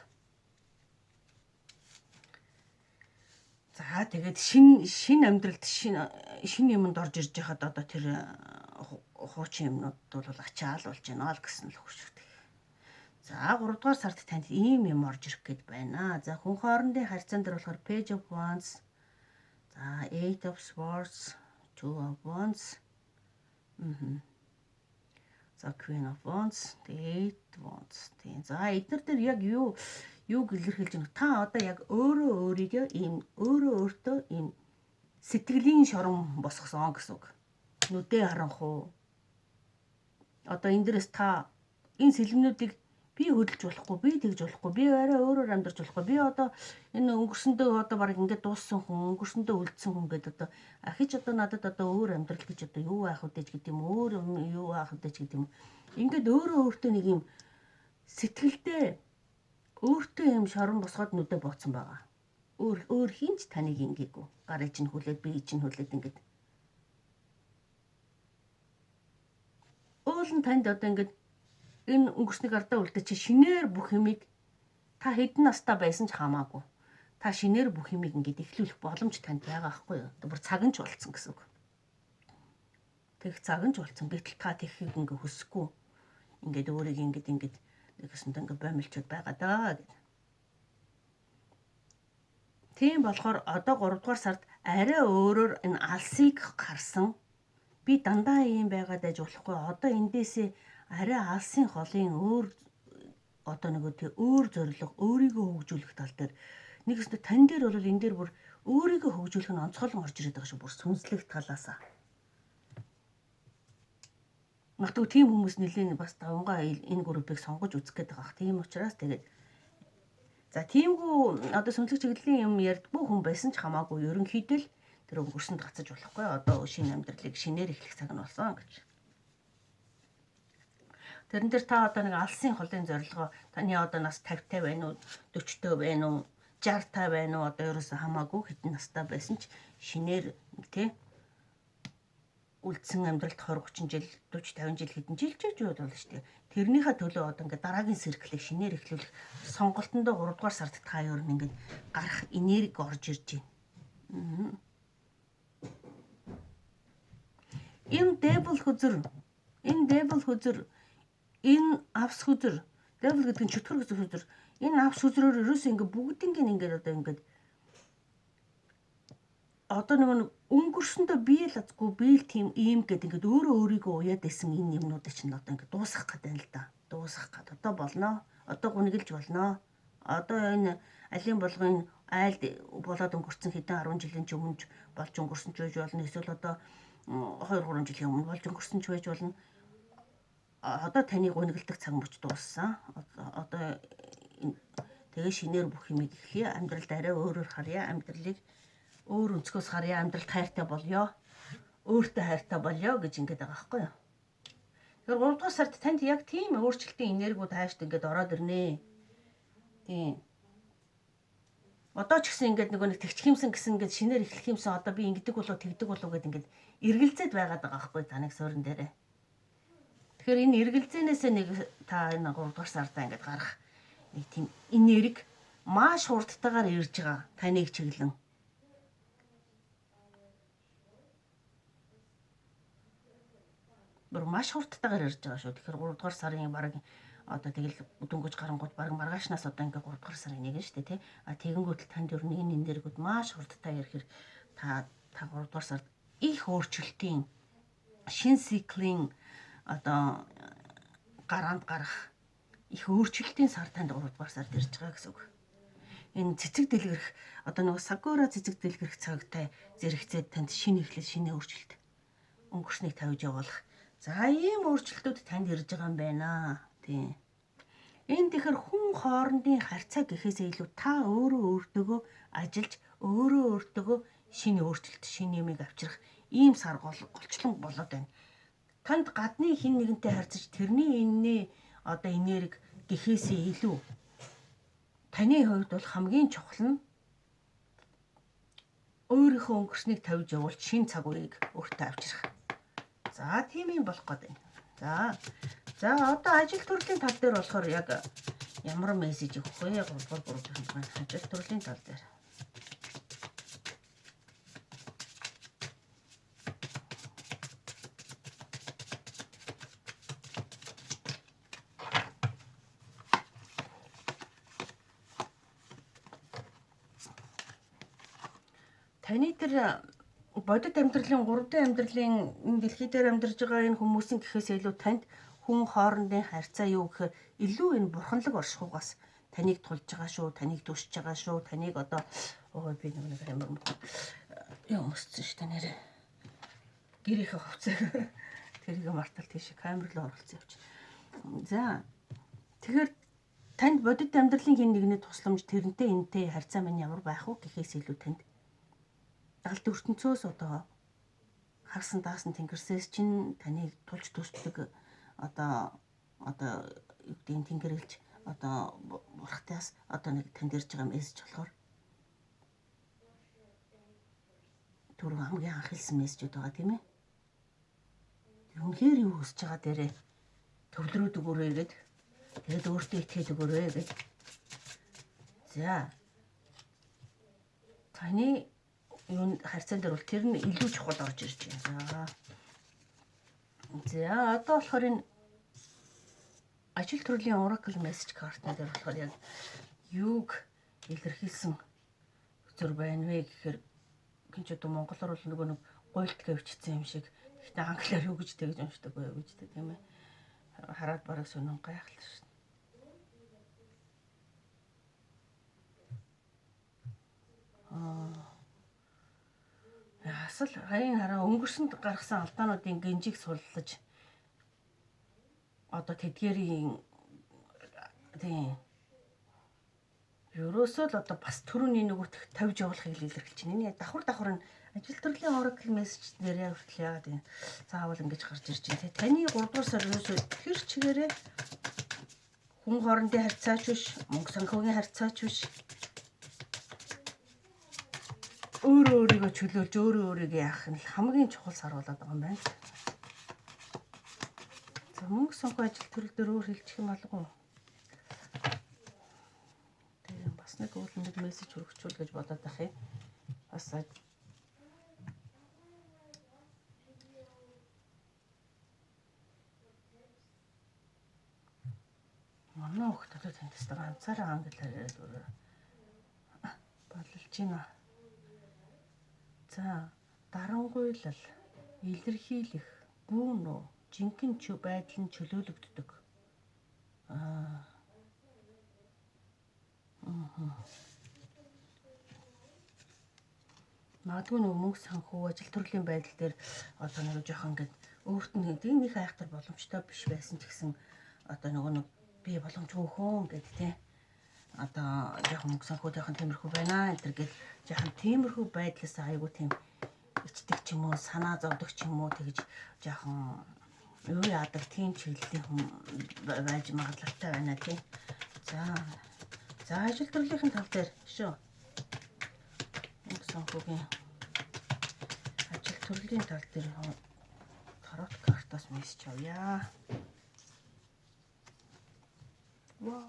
За тэгээд шин амьдралд шин юмд орж ирж байхад одоо тэр хуучин юмнууд бол ачаал болж байна л гэсэн л хөшигдэх. За 3 дугаар сард танд ийм юм орж ирэх гээд байна. За хүн хоорондын харьцаан дээр болохоор Page of Wands, за 8 of Swords, 2 of Wands, за Queen of Wands, 8 Wands. Тийм. За эдгээр дээр яг юу илэрхийлж байна? Та одоо яг өөртөө ийм сэтгэлийн шорон босгосон гэсэн үг. Нүдээ харанхуу. Одоо энэ дээрээс та энэ сэлмнүүдийг би хөдөлж болохгүй, би тэгж болохгүй, би арай өөрөөр амьдарч болохгүй. Би одоо энэ өнгөрсөндөө одоо баг ингээд дууссан хүн, өнгөрсөндөө үлдсэн хүн гэдэг одоо ахиж одоо надад одоо өөр амьдрал гэж одоо юу байх вэ гэдэг юм, өөр юу байх вэ гэдэг юм. Ингээд өөртөө нэг юм сэтгэлдээ өөртөө юм шорон босгоод нүдэ бооцсон байгаа. Өөр хинч таныг ингээгүү. Гарыг чинь хүлээд, би чинь хүлээд ингээд. Уул нь танд одоо ингээд энэ өнгөрснийг ардаа үлдээ чи шинээр бүх юмыг та хэдэн настай байсан ч хамаагүй. Та шинээр бүх юмыг ингээд эхлүүлэх боломж танд байгаа байхгүй юу? Бүр цаг нь ч болцсон гэсэн үг. Тэг цаг нь ч болцсон. Гэтэл та тэгэхийг ингээд хүсэхгүй. Ингээд өөрийг ингээд нэгсэнд ингээд бомилчод байгаа даа гэдэг. Тийм болохоор одоо 3 дугаар сард арай өөрөөр энэ алсыг гарсан. Би дандаа ийм байгаад аж болохгүй. Одоо эндээсээ арай алсын холын өөр одоо өөр зорилго, өөрийгөө хөгжүүлэх тал дээр нэгсдэ тань дээр бол энэ дээр бүр өөрийгөө хөгжүүлэх нь онцгойлон орж ирээд байгаа шүү. Бүр сүнслэг талаасаа. Магадгүй тийм хүмүүс нэлээд бас давнгаа энэ группыг сонгож үзэх гээд байгаа. Тийм учраас тэгээд за тиймгүй одоо сүнслэг чиглэлийн юм ярьдгүй хүн байсан ч хамаагүй ерөнхийдөө л тэр өнгөрсөнд гацаж болохгүй. Одоо шинэ амьдралыг шинээр эхлэх цаг нь болсон гэж. Тэрэн дээр та одоо нэг алсын холын зорилгоо таны одоо нас 50-тай байна уу, 40-тай байна уу, 60-тай байна уу одоо ерөөсөө хамаагүй хэдэн настай байсан ч шинээр тий үлдсэн амьдралд 20-30 жил, 40-50 жил хэдэн жил ч явж болно шүү дээ. Тэрнийхээ төлөө одоо ингээд дараагийн сэргэлийг шинээр эхлүүлэх сонголтондоо 3 дугаар сард та ер нь ингээд гарах энерги орж ирж байна. Энэ devil хүзэр энэ авс хүзэр devil гэдэг нь чөтгөр гэсэн хүзэр. Энэ авс хүзрээр ерөөсөө ингээд бүгднийг ингээд одоо ингээд одоо нэг өнгөрсөндөө би л азгүй би л тийм ийм гэдэг ингээд өөрийгөө уяад исэн энэ юмнуудыг чинь одоо ингээд дуусгах гэдэг юм л да. Дуусгах гэдэг. Одоо болно. Одоо гүнгэлж болно. Одоо энэ алийн болгон айлд болоод өнгөрсөн хэдэн 10 жилийн ч өмнө болж өнгөрсөн ч байж болно. Эсвэл одоо 2-3 жилийн өмнө болж өнгөрсөн ч байж болно. Одоо таны гүнгэлдэг цаг мөч дууссан. Одоо тэгээ шинээр бүх юмыг эхлэе. Амьдралд арай өөрөөр харъя. Амьдралыг өөр өнцгөөс харъя. Амьдралд хайртай болёо. Өөртөө хайртай болёо гэж ингэдэг байгаа байхгүй юу? Тэгэхээр 3 дугаар сард танд яг тийм өөрчлөлтийн энергиуд хайшд ингээд ороод ирнэ. Тийм. Одоо ч гэсэн ингээд нэг тэгчих юмсан гэсэн ингээд шинээр эхлэх юмсан одоо би ингэдэг болоо тэгдэг болоо гэд ингээд эргэлзээд байгаад байгаа байхгүй таныг суурин дээрээ. Тэгэхээр энэ эргэлзээнээсээ нэг та энэ 3 дугаар сардаа ингээд гарах нэг тийм энерги маш хурдтайгаар ирж байгаа таныг чиглэн. бүр маш хурдтайгаар ярьж байгаа шүү. Тэгэхээр 3 дугаар сарын баг одоо тэгэл дөнгөж гарангууд баг маргаашнаас одоо ингээ 3 дугаар сарын 1 шүү дээ тий. А тэгэнгүүт танд ер нь энэ дэргүүд маш хурдтай ярихэр та 3 дугаар сард их өөрчлөлтийн шин циклийн одоо гараанд гарах их өөрчлөлтийн сар танд 3 дугаар сард ирж байгаа гэсэн үг. Энэ цэцэг дэлгэрэх одоо нэг сакура цэцэг дэлгэрэх цагтай зэрэгцээд танд шинэ эхлэл, шинэ өөрчлөлт өнгөрснийг тавьж явуулах. За ийм өөрчлөлтүүд танд ирж байгаа юм байна. Тийм. Энэ тэгэхээр хүн хоорондын харьцаа гэхээсээ илүү та өөртөөгөө ажиллаж өөртөөгөө шинэ өөрчлөлт, шинэ юмыг авчрах ийм сар голчлон болоод байна. Танд гадны хин нэгэнтэй харьцаж тэрний энэ одоо энерги гэхээсээ илүү таны хувьд бол хамгийн чухал нь өөрийнхөө өнгөрснийг тавьж явуул шинэ цаг үеийг өөртөө авчрах. За тийм юм болох гээд байна. За одоо ажил төрлийн тал дээр болохоор яг ямар мессеж өгөх вэ? 3 дугаар ажил төрлийн тал дээр. Таны тэр бодит амьдралын 3D амьдралын энэ дэлхий дээр амьдарж байгаа энэ хүмүүсийн гэхээс илүү танд хүн хоорондын харьцаа юу гэхээр илүү энэ бурханлаг оршихугаас таныг тулж байгаа шүү, таныг түшиж байгаа шүү, таныг одоо би нэг амар юм өссөн шүү дээ нэрээ. Гэрийнхээ хувцаг тэрийг мартал тийш камер руу оруулсан явж. За тэгэхээр танд бодит амьдралын хин нэгний тусламж тэрнтэй энтэй харьцаа минь ямар байх вэ гэхээс илүү танд галт ертөнцөөс одоо харсан даасан тэнгэрсээс чинь таныг тулж төсдөг одоо юу гэдэг тэнгэрэлж одоо бурхтаас одоо нэг танд ирж байгаа мессеж болохоор түрүү хамгийн анх хэлсэн мессежүүд байгаа тийм ээ. Үнэхээр юу хүсэж байгаа дээрээ төвлөрөөд өгөөрэй гэд тэгээд өөртөө итгээд өгөөрэй гэд. За таны юу харьцаан дээр бол тэр нь илүү чухал орж ирж байна. За одоо болохоор энэ ажил төрлийн Oracle message card-ны дээр болохоор яг юуг илэрхийлсэн зүр байна вэ гэхээр гинч одоо монголоор бол нөгөө нэг гуйлт гэвчсэн юм шиг. Гэхдээ англиар юу гэж тэгж уншдаг вэ гэж тийм ээ. Хараад бараг сонин гайхалтай шүү. Асал хаян хараа өнгөрсөнд гаргасан алдаануудын гинжиг суллаж одоо тэдгэрийн тийм ерөөсөө л одоо бас түрүүний нөгөөх тавьж явуулахыг илэрхийлж байна. Энэ давхар нь ажил төрлийн Oracle message нэрээ хүртэл яагаад энэ заавал ингэж гарч ирж байна те. Таны 3 дугаар сар ерөөсөө тэр чигээрээ хүн хоорондын харьцаач биш, мөнгө санхүүгийн харьцаач биш. Өөрийгөө чөлөөлж өөрийгөө яах нь хамгийн чухал сар болоод байгаа юм байна. За мөнгө санхүү ажил төрөл дээр өөр хэлчих юм алгүй. Тэгээ бас нэг өөр нэг мессеж хүргэчүүл гэж бодоод байх юм. Бас манай хүүхдүүд таньдсан ганцаараа англи яриад бололж байна. За дарангуйлал илэрхийлэх гүүн үү жинхэнэ байдал нь чөлөөлөгддөг. Магадгүй нэг мөнгө санхүү ажил төрлийн байдал дээр одоо нэг жоохон ингээд өөрт нь нэг айхтар боломжтой биш байсан ч гэсэн одоо нэг би боломжгүй хөөн гэдэг тийм одоо жоохон мөнгө санхүүтэйхэн тиймэрхүү байна энэ гэл жоохон тиймэрхүү байдлаас айгуу тийм ичдэг ч юм уу санаа зовдөг ч юм уу тэгж жоохон юу яадаг тийм чиглэлийн хүн байж магадлалтай байна тийм. За ажил төрлийн тал дээр шүү. Мөнгө санхүүгийн ажил төрлийн тал дээр тарот картаас мессеж авъя. Вау.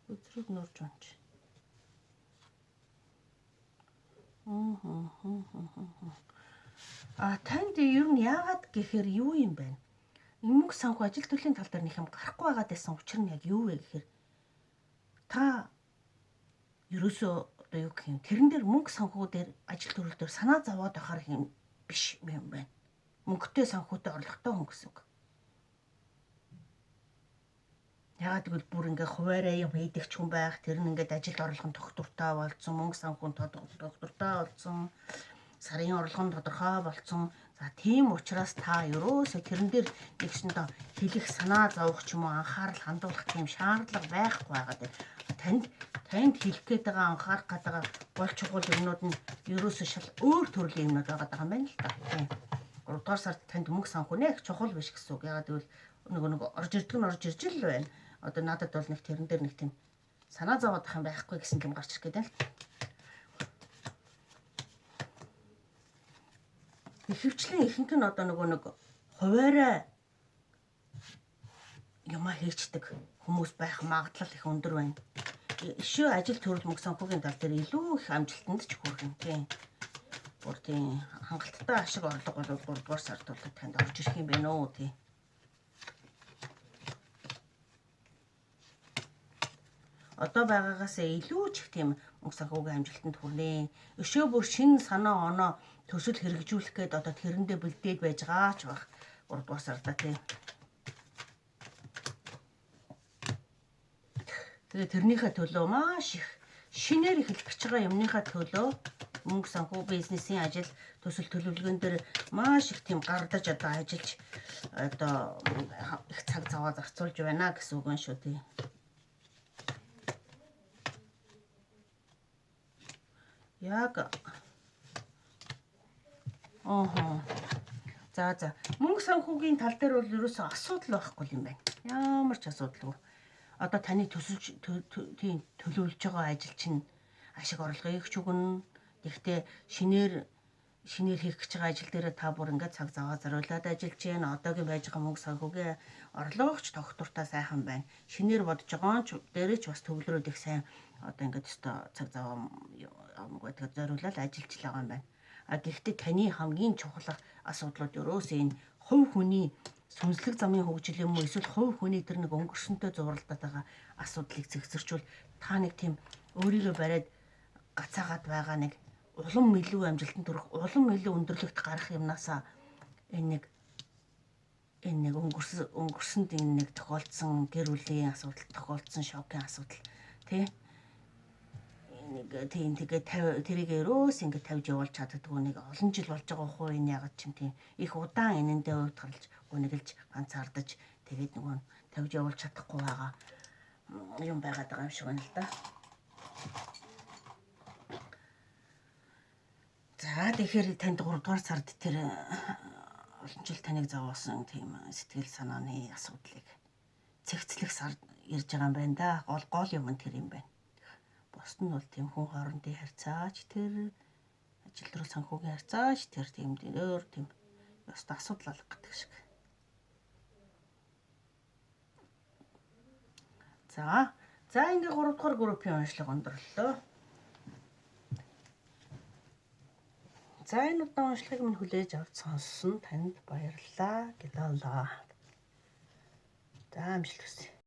Өдрөг нурж онч. Танд ер нь яагаад гэхээр юу юм бэ? Мөнгө санхүү ажил төрлийн тал дээр нэг юм гарахгүй байгаад байсан учир нь яг юу вэ гэхээр та ерөөсөө одоо юу гэх юм тэрэн дээр мөнгө санхүү дээр ажил төрөл дээр санаа зовоод байхаар юм биш юм байна. Мөнгөтэй санхүүтэй орлоготой хүн гэсэн үг. Яагаад гэвэл бүр ингээ хуваараа юм хийдэг ч хүн байх, тэр нь ингээд ажил орлого нь тогтвортой болсон, мөнгө санхүү нь тогтвортой болсон, сарын орлого нь тодорхой болсон. За тийм учраас та ерөөсөө тэрэн дээр нэгсэндээ хэлэх санаа зовох ч юм уу анхаарал хандуулах тийм шаардлага байхгүй байгаад танд хэлэх гээд байгаа анхаарах гэдэг гол чухал юмнууд нь ерөөсөө шал өөр төрлийн юмнууд байгаа юм байна л та. Тийм. 3 дугаар сард танд мөнгө санхүү нэх чухал биш гэсэн үг. Яагаад гэвэл нэг орж ирж л байна. Одоо надад бол нэг тэрэн дээр нэг тийм санаа зовоод ах юм байхгүй гэсэн юм гарч ирэх гэдэг л. Ихэвчлэн ихэнх нь одоо нэг хуваараа юма хийчдэг хүмүүс байх магадлал их өндөр байна. Ишүү ажил төрөл мөнгө санхүүгийн тал дээр илүү их амжилтанд ч хүрэх юм тийм. Бүр тийм хангалттай ашиг орлого бол 3 дугаар сард бол танд орж ирэх юм байна уу тийм. Одоо байгаагаас илүү ч их тийм мөнгө санхүүгийн амжилтанд хүрнэ. Өшөө бүр шинэ санаа оноо төсөл хэрэгжүүлэх гээд одоо тэрэндээ бэлдээд байж байгаа ч баг 3 дугаар сарда тийм. Тэгээ тэрнийхээ төлөө маш их шинээр эхлэх гэж байгаа юмныхаа төлөө мөнгө санхүү бизнесийн ажил төсөл төлөвлөгөөн дээр маш их тийм гардаж одоо ажиллаж одоо их цаг цаваа зарцуулж байна гэсэн үг нь шүү тийм. Яг За мөнгө санхүүгийн тал дээр бол ерөөсөө асуудал байхгүй юм байна. Ямар ч асуудалгүй. Одоо таны төлөвлөж байгаа ажил чинь ашиг орлогыг ч өгнө. Гэхдээ шинээр хийх гэж байгаа ажил дээр та бүр ингээд цаг зав заруулаад ажиллаж байна. Одоогийн байж байгаа мөнгө санхүүгийн орлогоч тогтвортой сайхан байна. Шинээр бодож байгаа ч дээрээ ч бас төвлөрөөд их сайн одоо ингээд өстой цаг зав тэгээд зориулаад ажиллаж л байгаа юм байна. Гэхдээ таны хамгийн чухал асуудлууд ерөөсөө энэ хувь хүний сүнслэг замын хөгжил юм уу эсвэл хувь хүний тэр нэг өнгөрсөнтэй зурлаад байгаа асуудлыг зэгцэрчүүл та нэг тийм өөрийгөө бариад гацаагаад байгаа нэг улам илүү амжилтанд хүрэх, улам илүү өндөрлөгт гарах юмнасаа энэ нэг өнгөрсөнд энэ нэг тохиолдсон гэр бүлийн асуудал, тохиолдсон шокийн асуудал тий нэг тийм тэгээ тэрийг ерөөс ингэ тавьж явуулж чаддгүй нэг олон жил болж байгаа хуу энэ ягаад ч юм тийм их удаан энэндээ уйтгарлаж гуниглж ганцаардаж тэгээд нөгөө тавьж явуулж чадахгүй байгаа юм байгаад байгаа юм шиг байна л да. За тэгэхээр танд 3 дугаар сард тэр олон жил таныг зовоосон тийм сэтгэл санааны асуудлыг цэгцлэх сар ирж байгаа юм байна да. Гол юм нь тэр юм байна. Бусд нь бол тийм хүн хоорондын харьцаач тэр ажил төрөл санхүүгийн харьцаач тэр тийм өөр тийм ёстой асуудал алга гэдэг шиг. За ингээ 3 дугаар группийн уншлага өндөрлөө. За энэ удаа уншлагыг минь хүлээж авч сонссон танд баярлалаа. Гэлээ. За амжилт хүсье.